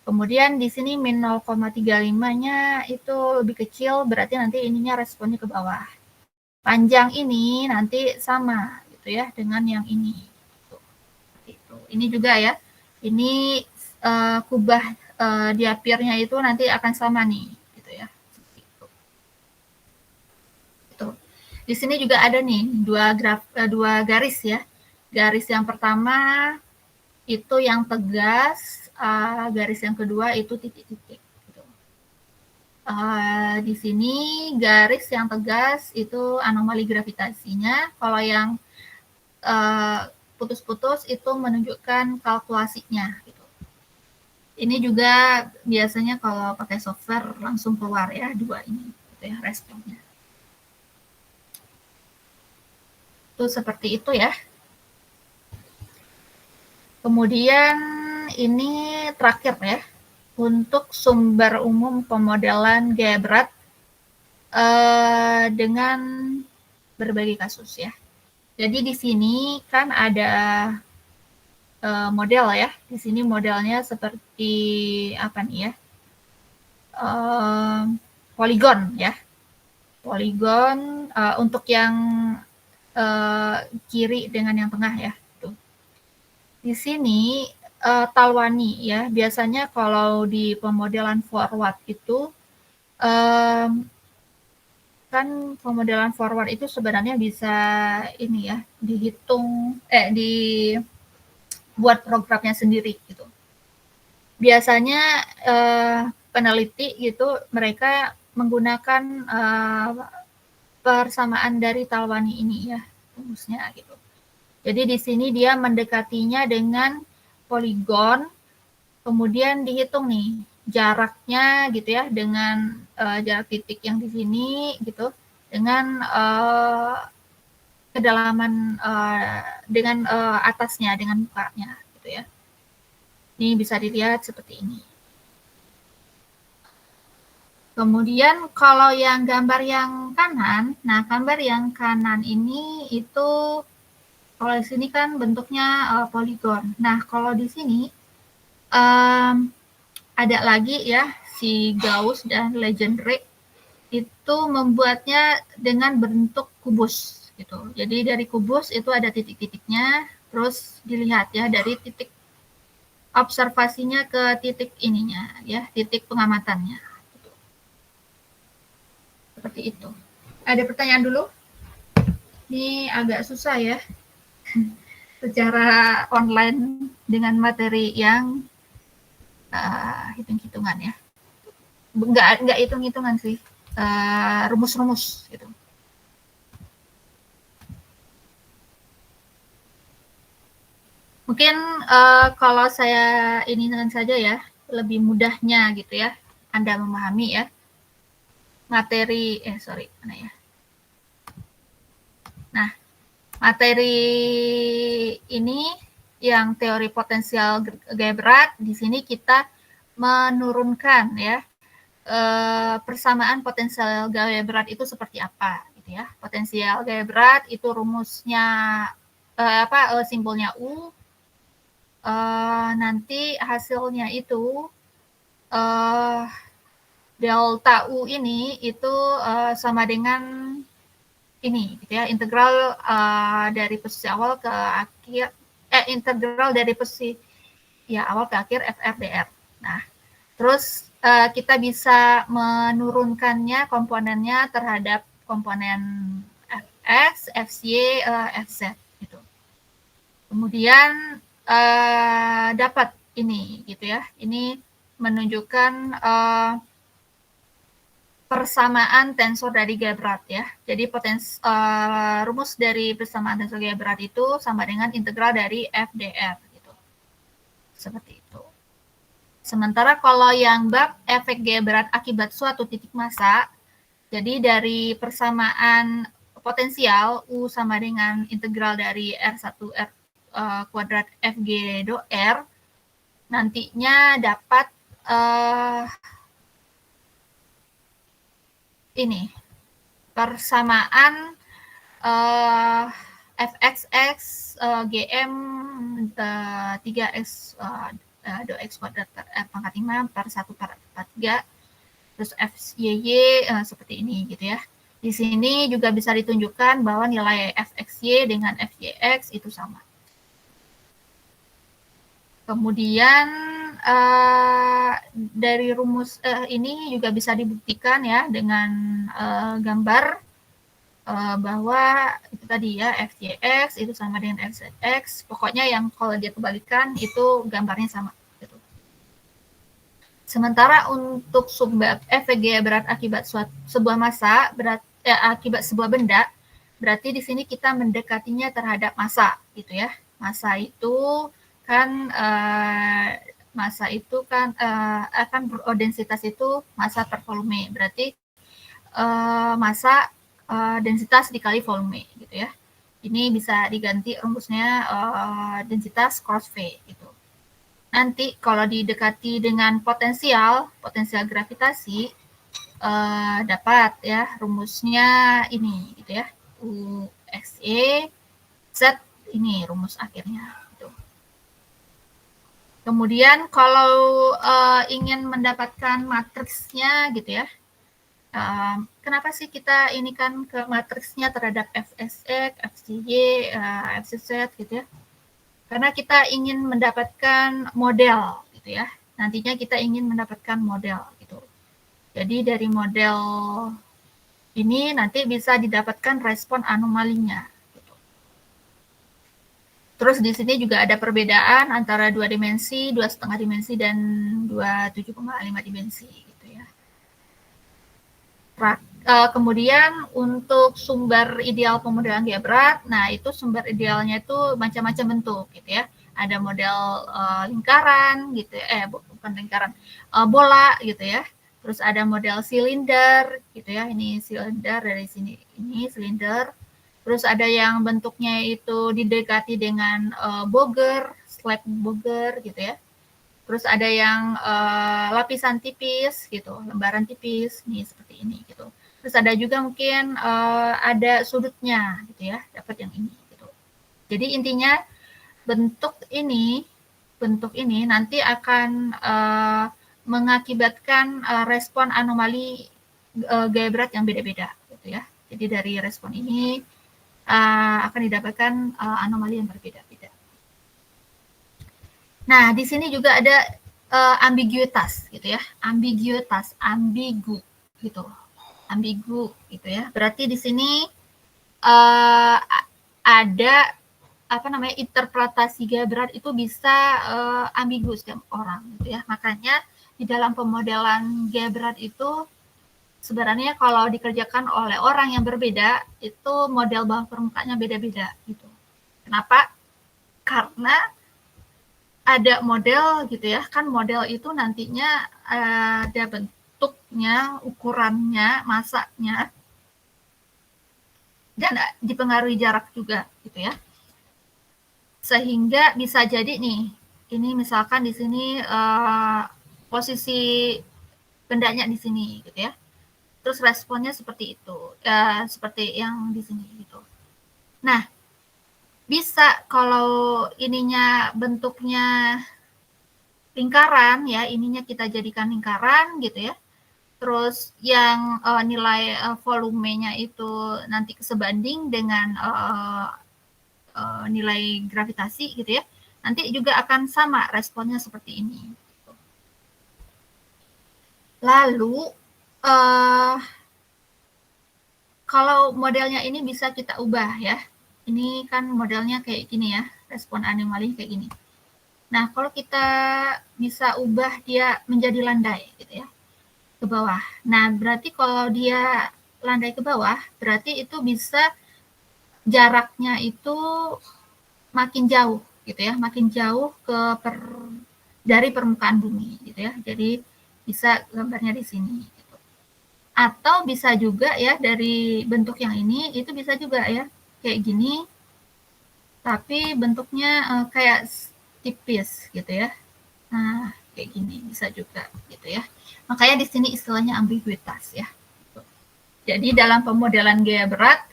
Kemudian di sini min 0,35-nya itu lebih kecil, berarti nanti ininya responnya ke bawah. Panjang ini nanti sama gitu ya dengan yang ini. Gitu. Ini juga ya. Ini kubah diapirnya itu nanti akan sama nih gitu ya. Gitu. Di sini juga ada nih dua garis ya. Garis yang pertama itu yang tegas, garis yang kedua itu titik-titik. Gitu. Di sini garis yang tegas itu anomali gravitasinya, kalau yang putus-putus itu menunjukkan kalkulasinya. Gitu. Ini juga biasanya kalau pakai software langsung keluar ya dua ini, gitu ya responnya. Itu seperti itu ya. Kemudian ini terakhir ya, untuk sumber umum pemodelan gaya berat dengan berbagai kasus ya. Jadi di sini kan ada model ya. Di sini modelnya seperti apa nih ya? Poligon ya. Poligon untuk yang kiri dengan yang tengah ya. Tuh. Di sini Talwani ya. Biasanya kalau di pemodelan forward itu kan pemodelan forward itu sebenarnya bisa ini ya dihitung dibuat programnya sendiri gitu. Biasanya peneliti gitu mereka menggunakan persamaan dari Talwani ini ya rumusnya gitu. Jadi di sini dia mendekatinya dengan poligon, kemudian dihitung nih jaraknya gitu ya dengan jarak titik yang di sini gitu dengan kedalaman dengan atasnya dengan mukanya gitu ya. Ini bisa dilihat seperti ini. Kemudian kalau yang gambar yang kanan, nah gambar yang kanan ini itu kalau di sini kan bentuknya poligon. Nah kalau di sini ada lagi ya si Gauss dan Legendre itu membuatnya dengan bentuk kubus gitu. Jadi dari kubus itu ada titik-titiknya, terus dilihat ya dari titik observasinya ke titik ininya ya, titik pengamatannya. Gitu. Seperti itu. Ada pertanyaan dulu? Ini agak susah ya. Secara online dengan materi yang hitung-hitungan ya. Enggak hitung-hitungan sih. Rumus-rumus gitu. Mungkin kalau saya ini saja ya, lebih mudahnya gitu ya, Anda memahami ya materi mana ya? Nah, materi ini yang teori potensial gaya berat, di sini kita menurunkan ya persamaan potensial gaya berat itu seperti apa gitu ya. Potensial gaya berat itu rumusnya simbolnya U. Nanti hasilnya itu delta U ini itu sama dengan ini gitu ya, integral dari posisi awal ke akhir integral dari posisi ya awal ke akhir FR/dr. Nah, terus kita bisa menurunkannya komponennya terhadap komponen Fx, Fy, Fz gitu. Kemudian dapat ini gitu ya. Ini menunjukkan persamaan tensor dari gaya berat ya. Jadi rumus dari persamaan tensor gaya berat itu sama dengan integral dari F/dr gitu. Seperti itu. Sementara kalau yang bab efek gaya berat akibat suatu titik massa, jadi dari persamaan potensial U sama dengan integral dari R1 R kuadrat Fg do R, nantinya dapat ini persamaan Fxx Gm 3x do x kuadrat pangkat 5 per 1 per 3 terus Fy seperti ini gitu ya. Di sini juga bisa ditunjukkan bahwa nilai Fxy dengan Fyx itu sama. Kemudian dari rumus ini juga bisa dibuktikan ya dengan gambar. bahwa itu tadi ya FYX itu sama dengan FZX, pokoknya yang kalau dia kebalikan itu gambarnya sama gitu. Sementara untuk sumber FVG berat akibat sebuah massa akibat sebuah benda, berarti di sini kita mendekatinya terhadap massa gitu ya. Massa itu kan densitas itu massa per volume, berarti massa densitas dikali volume gitu ya. Ini bisa diganti rumusnya densitas cross V gitu. Nanti kalau didekati dengan potensial gravitasi dapat ya rumusnya ini gitu ya. UXE Z ini rumus akhirnya gitu. Kemudian kalau ingin mendapatkan matriksnya gitu ya. Kenapa sih kita ini kan ke matriksnya terhadap FSX, FCY, FCZ gitu ya? Karena kita ingin mendapatkan model gitu ya. Nantinya kita ingin mendapatkan model gitu. Jadi dari model ini nanti bisa didapatkan respon anomalinya. Gitu. Terus di sini juga ada perbedaan antara 2 dimensi, 2,5 dimensi, dan 27,5 dimensi gitu ya. Kemudian untuk sumber ideal pemodelan gaya berat, nah itu sumber idealnya itu macam-macam bentuk gitu ya. Ada model lingkaran gitu ya, bukan lingkaran, bola gitu ya. Terus ada model silinder gitu ya, ini silinder dari sini, ini silinder. Terus ada yang bentuknya itu didekati dengan boger, slab boger gitu ya. Terus ada yang lapisan tipis gitu, lembaran tipis, nih seperti ini gitu. Terus ada juga mungkin ada sudutnya gitu ya, dapat yang ini gitu. Jadi intinya bentuk ini nanti akan mengakibatkan respon anomali gaya berat yang beda-beda gitu ya. Jadi dari respon ini akan didapatkan anomali yang berbeda-beda. Nah, di sini juga ada ambiguitas gitu ya, ambigu gitu. Ambigu gitu ya. Berarti di sini ada interpretasi gaya berat itu bisa ambigu setiap orang gitu ya. Makanya di dalam pemodelan gaya berat itu sebenarnya kalau dikerjakan oleh orang yang berbeda itu model bawah permukaannya beda-beda gitu. Kenapa? Karena ada model gitu ya, kan model itu nantinya ada bentuknya, ukurannya, masanya, dan dipengaruhi jarak juga gitu ya. Sehingga bisa jadi nih, ini misalkan di sini posisi bendanya di sini gitu ya. Terus responnya seperti itu, seperti yang di sini gitu. Nah, bisa kalau ininya bentuknya lingkaran ya, ininya kita jadikan lingkaran gitu ya. Terus yang nilai volumenya itu nanti sebanding dengan nilai gravitasi gitu ya. Nanti juga akan sama responnya seperti ini. Lalu kalau modelnya ini bisa kita ubah ya. Ini kan modelnya kayak gini ya, respon anomali kayak gini. Nah, kalau kita bisa ubah dia menjadi landai gitu ya, ke bawah. Nah, berarti kalau dia landai ke bawah, berarti itu bisa jaraknya itu makin jauh gitu ya, makin jauh dari permukaan bumi gitu ya. Jadi bisa gambarnya di sini gitu. Atau bisa juga ya dari bentuk yang ini itu bisa juga ya kayak gini, tapi bentuknya kayak tipis gitu ya. Nah, kayak gini bisa juga gitu ya. Makanya di sini istilahnya ambiguitas ya. Jadi dalam pemodelan gaya berat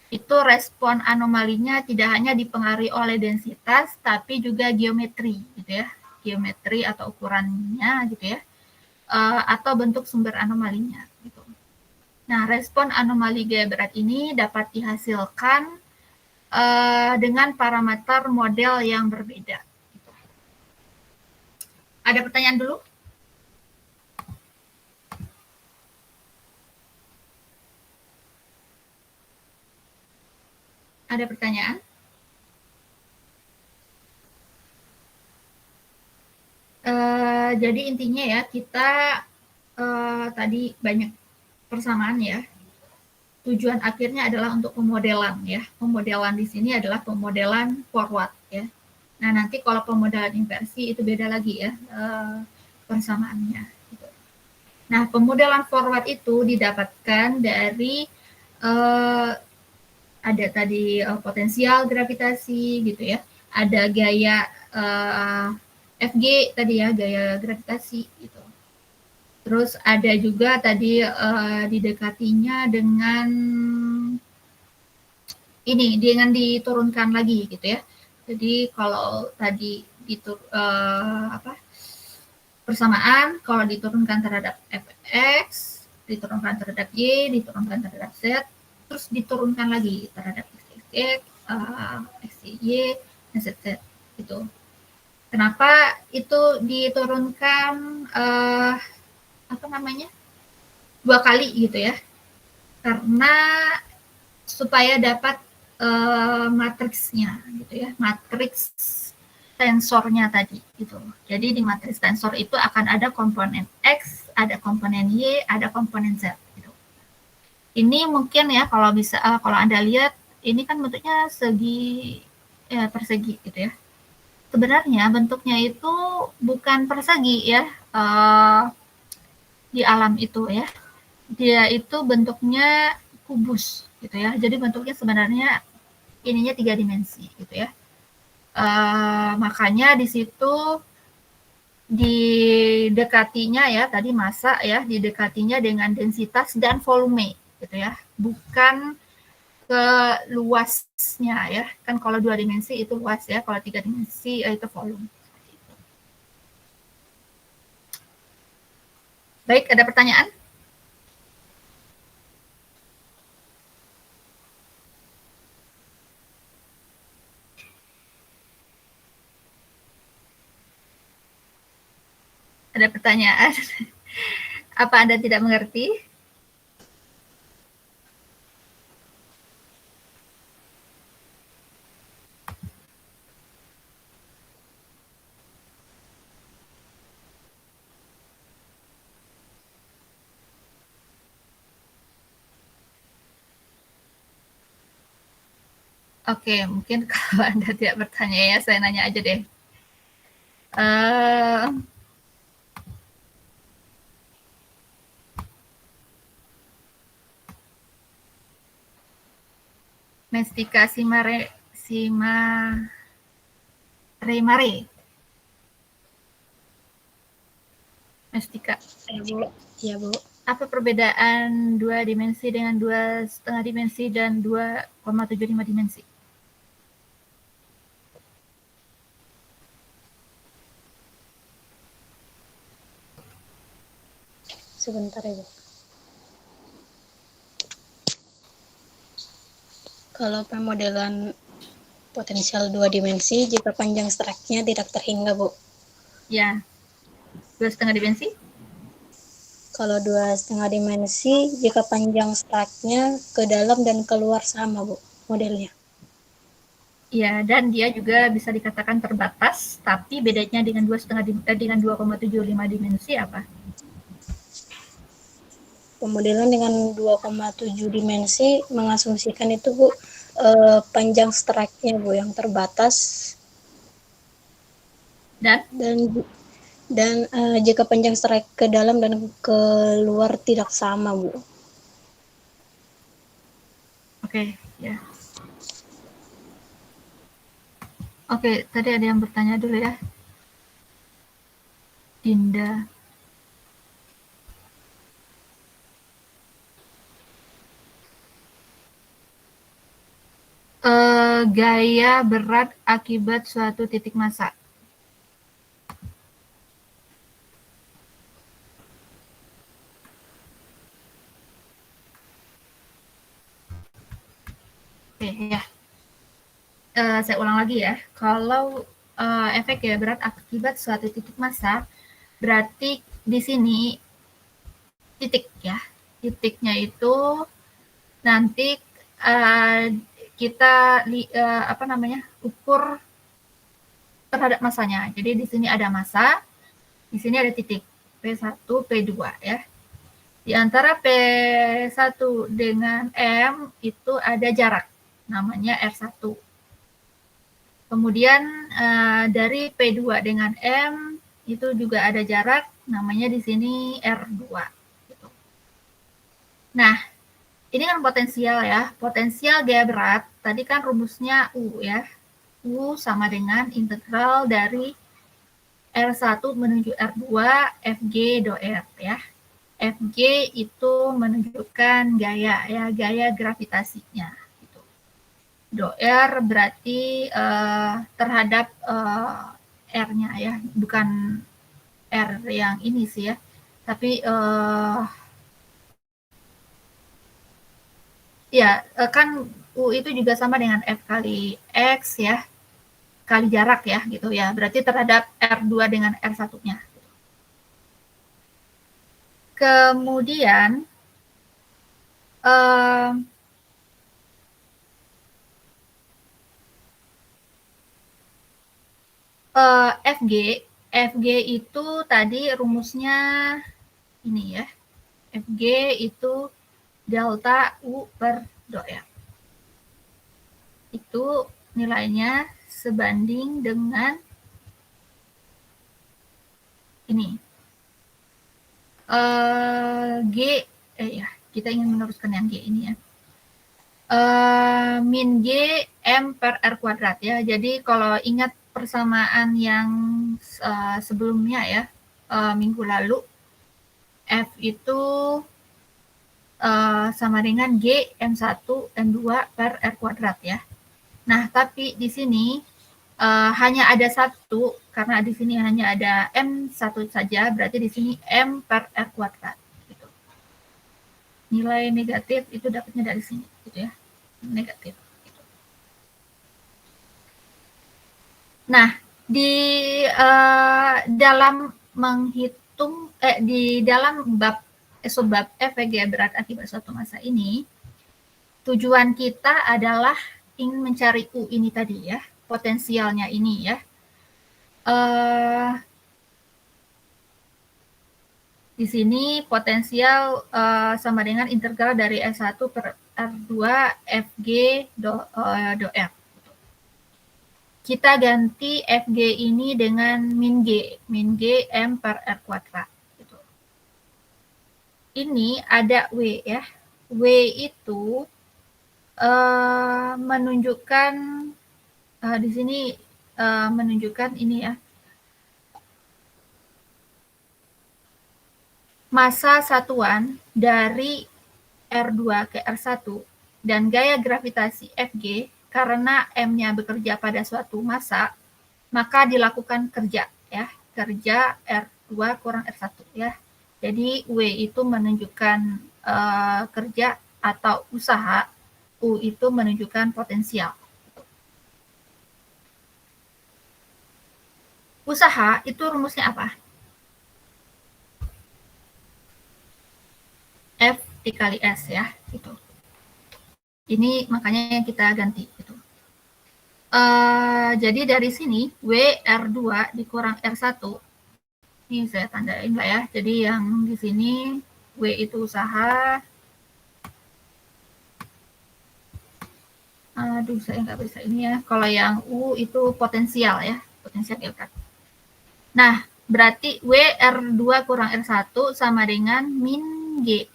itu respon anomalinya tidak hanya dipengaruhi oleh densitas tapi juga geometri gitu ya. Geometri atau ukurannya gitu ya. Atau bentuk sumber anomalinya gitu. Nah, respon anomali gaya berat ini dapat dihasilkan dengan parameter model yang berbeda. Gitu. Ada pertanyaan dulu? Ada pertanyaan? Jadi intinya ya, kita tadi banyak persamaan ya. Tujuan akhirnya adalah untuk pemodelan ya. Pemodelan di sini adalah pemodelan forward ya. Nah, nanti kalau pemodelan inversi itu beda lagi ya persamaannya. Gitu. Nah, pemodelan forward itu didapatkan dari ada tadi potensial gravitasi gitu ya. Ada gaya FG tadi ya, gaya gravitasi gitu. Terus ada juga tadi didekatinya dengan ini dengan diturunkan lagi gitu ya. Jadi kalau tadi persamaan kalau diturunkan terhadap fx, diturunkan terhadap y, diturunkan terhadap z, terus diturunkan lagi terhadap xx, xy, dan zz gitu. Kenapa itu diturunkan apa namanya 2 kali gitu ya? Karena supaya dapat matriksnya gitu ya, matriks tensornya tadi gitu. Jadi di matriks tensor itu akan ada komponen X, ada komponen Y, ada komponen Z gitu. Ini mungkin ya kalau bisa kalau Anda lihat ini kan bentuknya segi persegi gitu ya. Sebenarnya bentuknya itu bukan persegi ya di alam itu ya. Dia itu bentuknya kubus gitu ya. Jadi bentuknya sebenarnya ininya 3 dimensi gitu ya. Makanya di situ didekatinya ya tadi massa ya, didekatinya dengan densitas dan volume gitu ya. Bukan ke luasnya ya. Kan kalau 2 dimensi itu luas ya, kalau 3 dimensi itu volume. Baik, ada pertanyaan? Ada pertanyaan? Apa Anda tidak mengerti? Oke, mungkin kalau Anda tidak bertanya ya, saya nanya aja deh. Mestika Simaremare. Mestika. Ya Bu. Ya Bu. Apa perbedaan 2 dimensi dengan 2,5 dimensi dan 2,75 dimensi? Sebentar ya Bu. Kalau pemodelan potensial 2 dimensi, jika panjang streknya tidak terhingga Bu. Ya, 2,5 dimensi? Kalau 2,5 dimensi, jika panjang streknya ke dalam dan keluar sama Bu modelnya. Ya, dan dia juga bisa dikatakan terbatas, tapi bedanya dengan 2,75 dimensi apa? Pemodelan dengan 2,7 dimensi mengasumsikan itu Bu panjang streknya Bu yang terbatas dan jika panjang strek ke dalam dan keluar tidak sama Bu. Oke, ya. Oke, tadi ada yang bertanya dulu ya. Dinda. Gaya berat akibat suatu titik massa. Oke, ya. Saya ulang lagi ya. Kalau efek gaya berat akibat suatu titik massa, berarti di sini titik ya. Titiknya itu nanti kita ukur terhadap masanya. Jadi di sini ada massa, di sini ada titik P1, P2 ya. Di antara P1 dengan M itu ada jarak, namanya R1. Kemudian dari P2 dengan M itu juga ada jarak, namanya di sini R2. Gitu. Nah, ini kan potensial ya. Potensial gaya berat, tadi kan rumusnya U ya. U sama dengan integral dari R1 menuju R2 Fg do R ya. Fg itu menunjukkan gaya ya, gaya gravitasinya. Gitu. Do R berarti terhadap R-nya ya, bukan R yang ini sih ya, tapi ya kan U itu juga sama dengan F kali X ya, kali jarak ya gitu ya, berarti terhadap R2 dengan R1-nya. Kemudian Fg itu tadi rumusnya ini ya, Fg itu delta U per do R. Itu nilainya sebanding dengan ini. Kita ingin meneruskan yang G ini ya. Min G M per R kuadrat ya. Jadi kalau ingat persamaan yang sebelumnya ya, minggu lalu, F itu sama dengan G M1 M2 per R kuadrat ya. Nah, tapi di sini hanya ada satu, karena di sini hanya ada M1 saja, berarti di sini M per R kuadrat. Gitu. Nilai negatif itu dapatnya dari sini, gitu ya, negatif. Gitu. Nah, di dalam menghitung, di dalam subbab Fg berat akibat suatu massa ini, tujuan kita adalah ingin mencari U ini tadi ya, potensialnya ini ya. Di sini potensial sama dengan integral dari S1 per R2 Fg do R. Kita ganti Fg ini dengan min G M per R kuadrat. Gitu. Ini ada W ya. W itu menunjukkan di sini menunjukkan ini ya, massa satuan dari R2 ke R1 dan gaya gravitasi Fg karena M-nya bekerja pada suatu massa, maka dilakukan kerja ya, kerja R2 kurang R1 ya. Jadi W itu menunjukkan kerja atau usaha, U itu menunjukkan potensial. Usaha itu rumusnya apa? F dikali S ya, gitu. Ini makanya yang kita ganti. Gitu. Jadi dari sini W R2 dikurang R1, ini saya tandain lah ya. Jadi yang di sini W itu usaha. Aduh, saya nggak bisa ini ya. Kalau yang U itu potensial ya, potensial geokat. Nah, berarti W R2 kurang R1 sama dengan min G.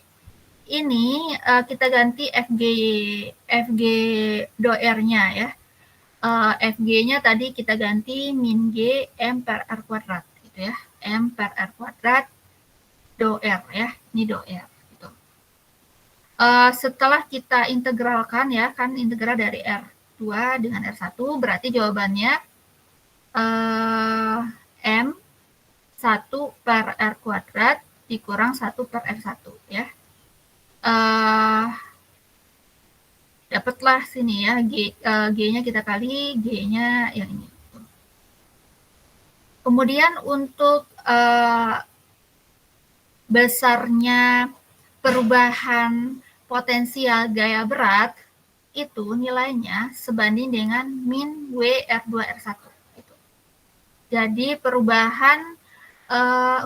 Ini kita ganti Fg do R-nya ya. Fg-nya tadi kita ganti min G M per R kuadrat gitu ya. M per R kuadrat do R ya. Ini do R gitu. Setelah kita integralkan ya, kan integral dari R2 dengan R1, berarti jawabannya M 1 per R kuadrat dikurang 1 per R1 ya. Dapatlah sini ya, G-nya kita kali, G-nya yang ini. Kemudian untuk besarnya perubahan potensial gaya berat, itu nilainya sebanding dengan min W R2 R1 gitu. Jadi perubahan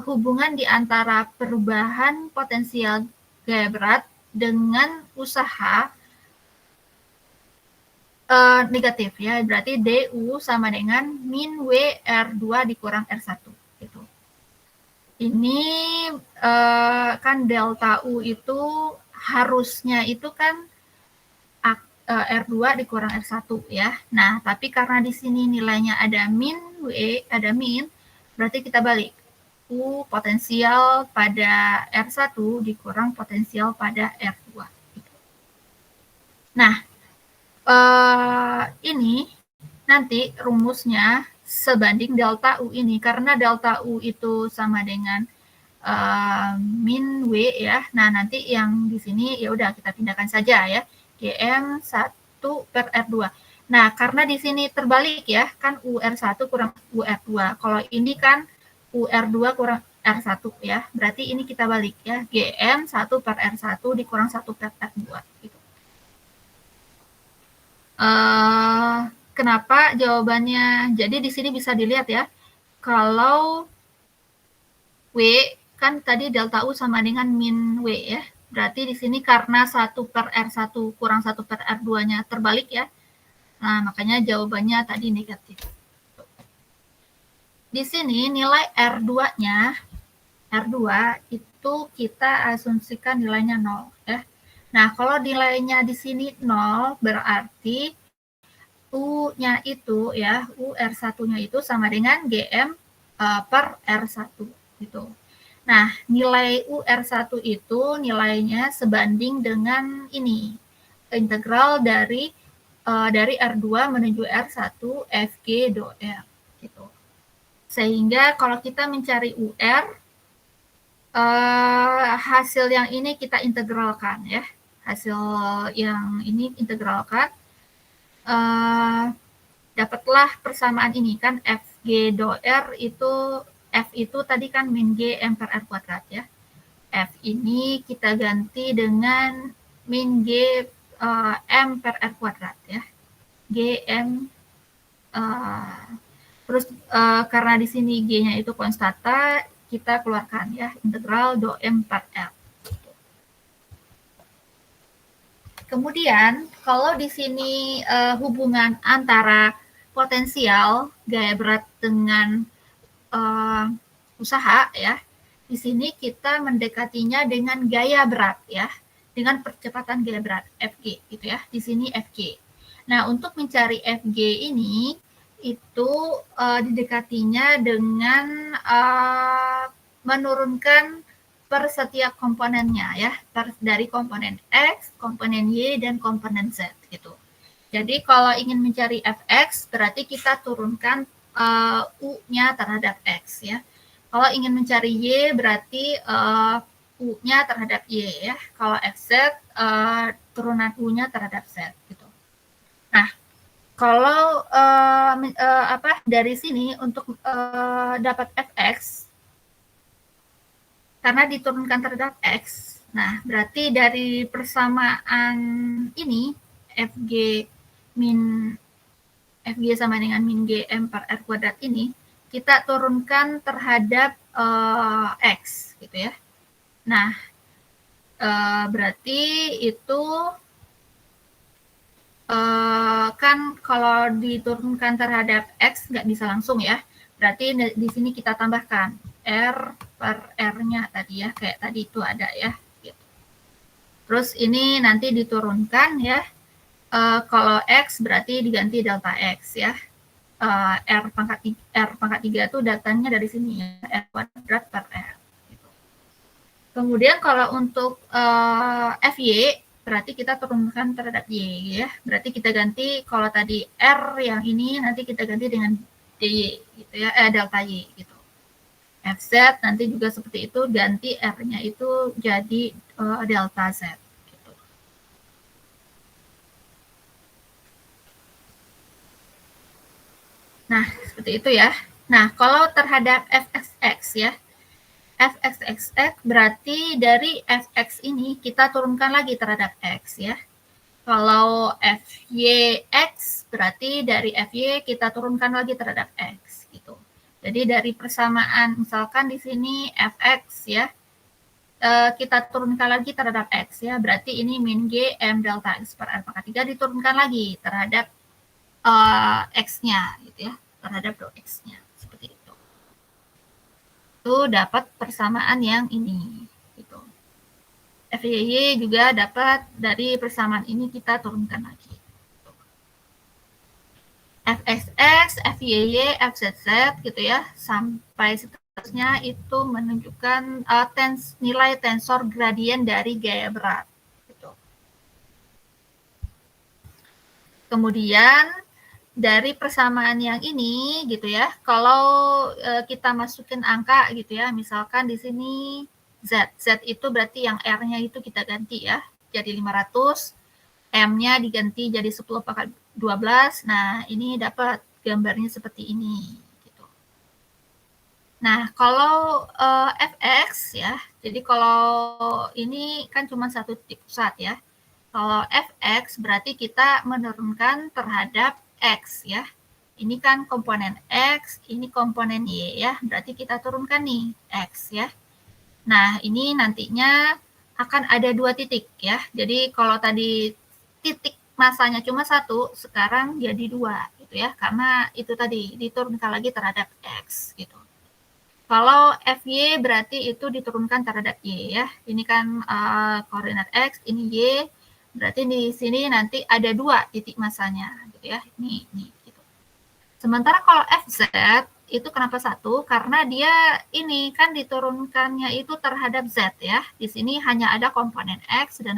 hubungan di antara perubahan potensial gaya berat dengan usaha negatif ya, berarti DU sama dengan min W R2 dikurang R1 gitu. Ini kan delta U itu harusnya itu kan R2 dikurang R1 ya. Nah, tapi karena di sini nilainya ada min W, ada min, berarti kita balik. U potensial pada R1 dikurang potensial pada R2. Nah, ini nanti rumusnya sebanding delta U ini, karena delta U itu sama dengan min W ya. Nah, nanti yang di sini ya udah kita pindahkan saja ya. GM 1 per R2. Nah, karena di sini terbalik ya, kan UR1 kurang UR2. Kalau ini kan UR2 kurang R1 ya. Berarti ini kita balik ya. GM 1 per R1 dikurang 1 per R2 gitu. Kenapa jawabannya? Jadi di sini bisa dilihat ya. Kalau W kan tadi delta U sama dengan min W ya. Berarti di sini karena 1 per R1 kurang 1 per R2-nya terbalik ya. Nah, makanya jawabannya tadi negatif. Di sini nilai R2-nya, R2 itu kita asumsikan nilainya 0 ya. Nah, kalau nilainya di sini 0 berarti U-nya itu ya, U R1-nya itu sama dengan GM per R1 gitu. Nah, nilai UR1 itu nilainya sebanding dengan ini, integral dari R2 menuju R1 FG do R gitu. Sehingga kalau kita mencari UR, hasil yang ini kita integralkan ya. Hasil yang ini integralkan, dapatlah persamaan ini kan FG do R itu F itu tadi kan min G M per R kuadrat ya. F ini kita ganti dengan min G M per R kuadrat ya. G M terus karena di sini G-nya itu konstanta, kita keluarkan ya integral do M per R. Kemudian kalau di sini hubungan antara potensial gaya berat dengan usaha ya. Di sini kita mendekatinya dengan gaya berat ya, dengan percepatan gaya berat Fg gitu ya. Di sini Fg. Nah, untuk mencari Fg ini itu didekatinya dengan menurunkan per setiap komponennya ya, dari komponen X, komponen Y, dan komponen Z gitu. Jadi kalau ingin mencari Fx berarti kita turunkan U-nya terhadap X ya. Kalau ingin mencari Y berarti U-nya terhadap Y ya. Kalau Fz turunan U-nya terhadap Z gitu. Nah, kalau dari sini untuk dapat Fx karena diturunkan terhadap X. Nah, berarti dari persamaan ini Fg sama dengan min Gm per R kuadrat ini, kita turunkan terhadap X, gitu ya. Nah, berarti itu kan kalau diturunkan terhadap X nggak bisa langsung ya. Berarti di sini kita tambahkan R per R-nya tadi ya, kayak tadi itu ada ya. Gitu. Terus ini nanti diturunkan ya. Kalau X berarti diganti delta X ya. R pangkat 3 itu datangnya dari sini ya, R kuadrat per R. Gitu. Kemudian kalau untuk FY berarti kita turunkan terhadap Y ya. Berarti kita ganti kalau tadi R yang ini nanti kita ganti dengan DY gitu ya, delta Y gitu. FZ nanti juga seperti itu, ganti R-nya itu jadi delta Z. Nah, seperti itu ya. Nah, kalau terhadap Fxx ya, Fxx berarti dari Fx ini kita turunkan lagi terhadap X ya. Kalau FYX berarti dari FY kita turunkan lagi terhadap X gitu. Jadi dari persamaan misalkan di sini Fx ya, kita turunkan lagi terhadap X ya, berarti ini min G M delta X per R pangkat 3 diturunkan lagi terhadap X-nya gitu ya, terhadap rho X-nya seperti itu. Itu dapat persamaan yang ini gitu. FYY juga dapat dari persamaan ini kita turunkan lagi. Fxx, Fyy, Fzz gitu ya, sampai seterusnya itu menunjukkan nilai tensor gradien dari gaya berat. Gitu. Kemudian dari persamaan yang ini gitu ya, kalau kita masukin angka gitu ya, misalkan di sini Z itu berarti yang R-nya itu kita ganti ya, jadi 500, M-nya diganti jadi 10 pangkat 12. Nah, ini dapat gambarnya seperti ini gitu. Nah, kalau Fx ya, jadi kalau ini kan cuma satu titik pusat ya. Kalau Fx berarti kita menurunkan terhadap X ya. Ini kan komponen X, ini komponen Y ya. Berarti kita turunkan nih X ya. Nah, ini nantinya akan ada 2 titik ya. Jadi kalau tadi titik masanya cuma 1, sekarang jadi 2 gitu ya. Karena itu tadi diturunkan lagi terhadap X gitu. Kalau Fy berarti itu diturunkan terhadap Y ya. Ini kan koordinat X, ini Y. Berarti di sini nanti ada 2 titik masanya gitu ya. Ini gitu. Sementara kalau Fz itu kenapa 1? Karena dia ini kan diturunkannya itu terhadap Z ya. Di sini hanya ada komponen X dan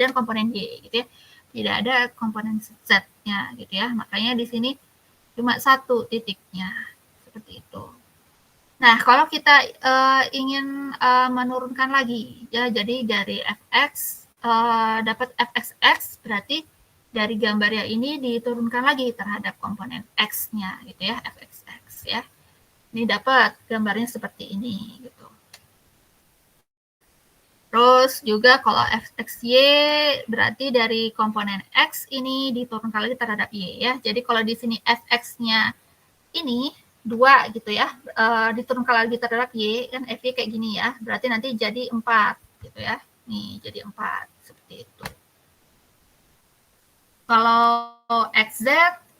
komponen Y gitu ya. Tidak ada komponen Z-nya gitu ya. Makanya di sini cuma 1 titiknya. Seperti itu. Nah, kalau kita ingin menurunkan lagi ya, jadi dari Fx dapat Fxx berarti dari gambarnya ini diturunkan lagi terhadap komponen X-nya gitu ya, Fxx ya. Ini dapat gambarnya seperti ini gitu. Terus juga kalau Fxy berarti dari komponen X ini diturunkan lagi terhadap Y ya. Jadi kalau di sini Fx-nya ini 2 gitu ya, diturunkan lagi terhadap Y kan Fy kayak gini ya. Berarti nanti jadi 4 gitu ya. Nih jadi 4 seperti itu. Kalau XZ,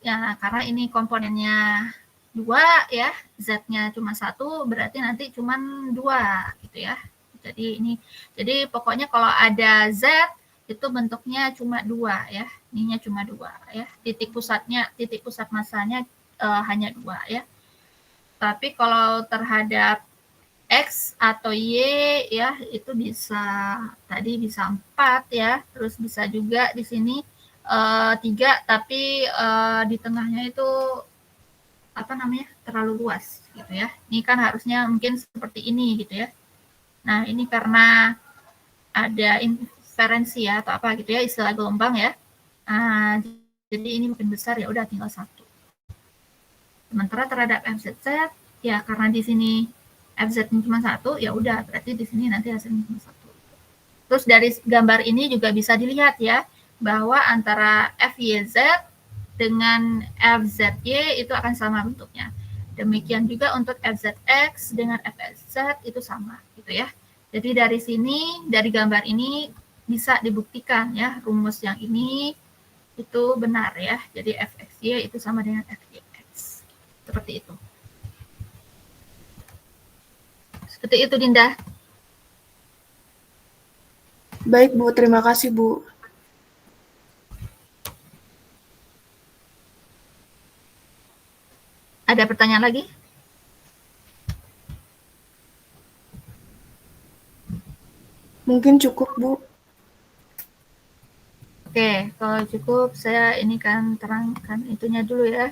ya karena ini komponennya 2 ya, Z-nya cuma 1, berarti nanti cuma 2 gitu ya. Jadi pokoknya kalau ada Z, itu bentuknya cuma 2 ya, ininya cuma 2 ya. Titik pusat masanya hanya 2 ya. Tapi kalau terhadap X atau Y ya, itu bisa 4 ya, terus bisa juga di sini 3 tapi di tengahnya itu terlalu luas gitu ya. Ini kan harusnya mungkin seperti ini gitu ya. Nah, ini karena ada inferensi ya atau apa gitu ya, istilah gelombang ya. Jadi ini makin besar ya udah tinggal 1. Sementara terhadap FZZ ya karena di sini FZ cuma 1 ya udah berarti di sini nanti hasilnya cuma 1. Terus dari gambar ini juga bisa dilihat ya bahwa antara FYZ dengan FZY itu akan sama bentuknya. Demikian juga untuk FZX dengan FSZ itu sama gitu ya. Jadi dari sini, dari gambar ini bisa dibuktikan ya rumus yang ini itu benar ya. Jadi FXY itu sama dengan FYX. Seperti itu. Seperti itu Dinda. Baik Bu, terima kasih Bu. Ada pertanyaan lagi? Mungkin cukup Bu. Oke, kalau cukup saya ini kan terangkan itunya dulu ya.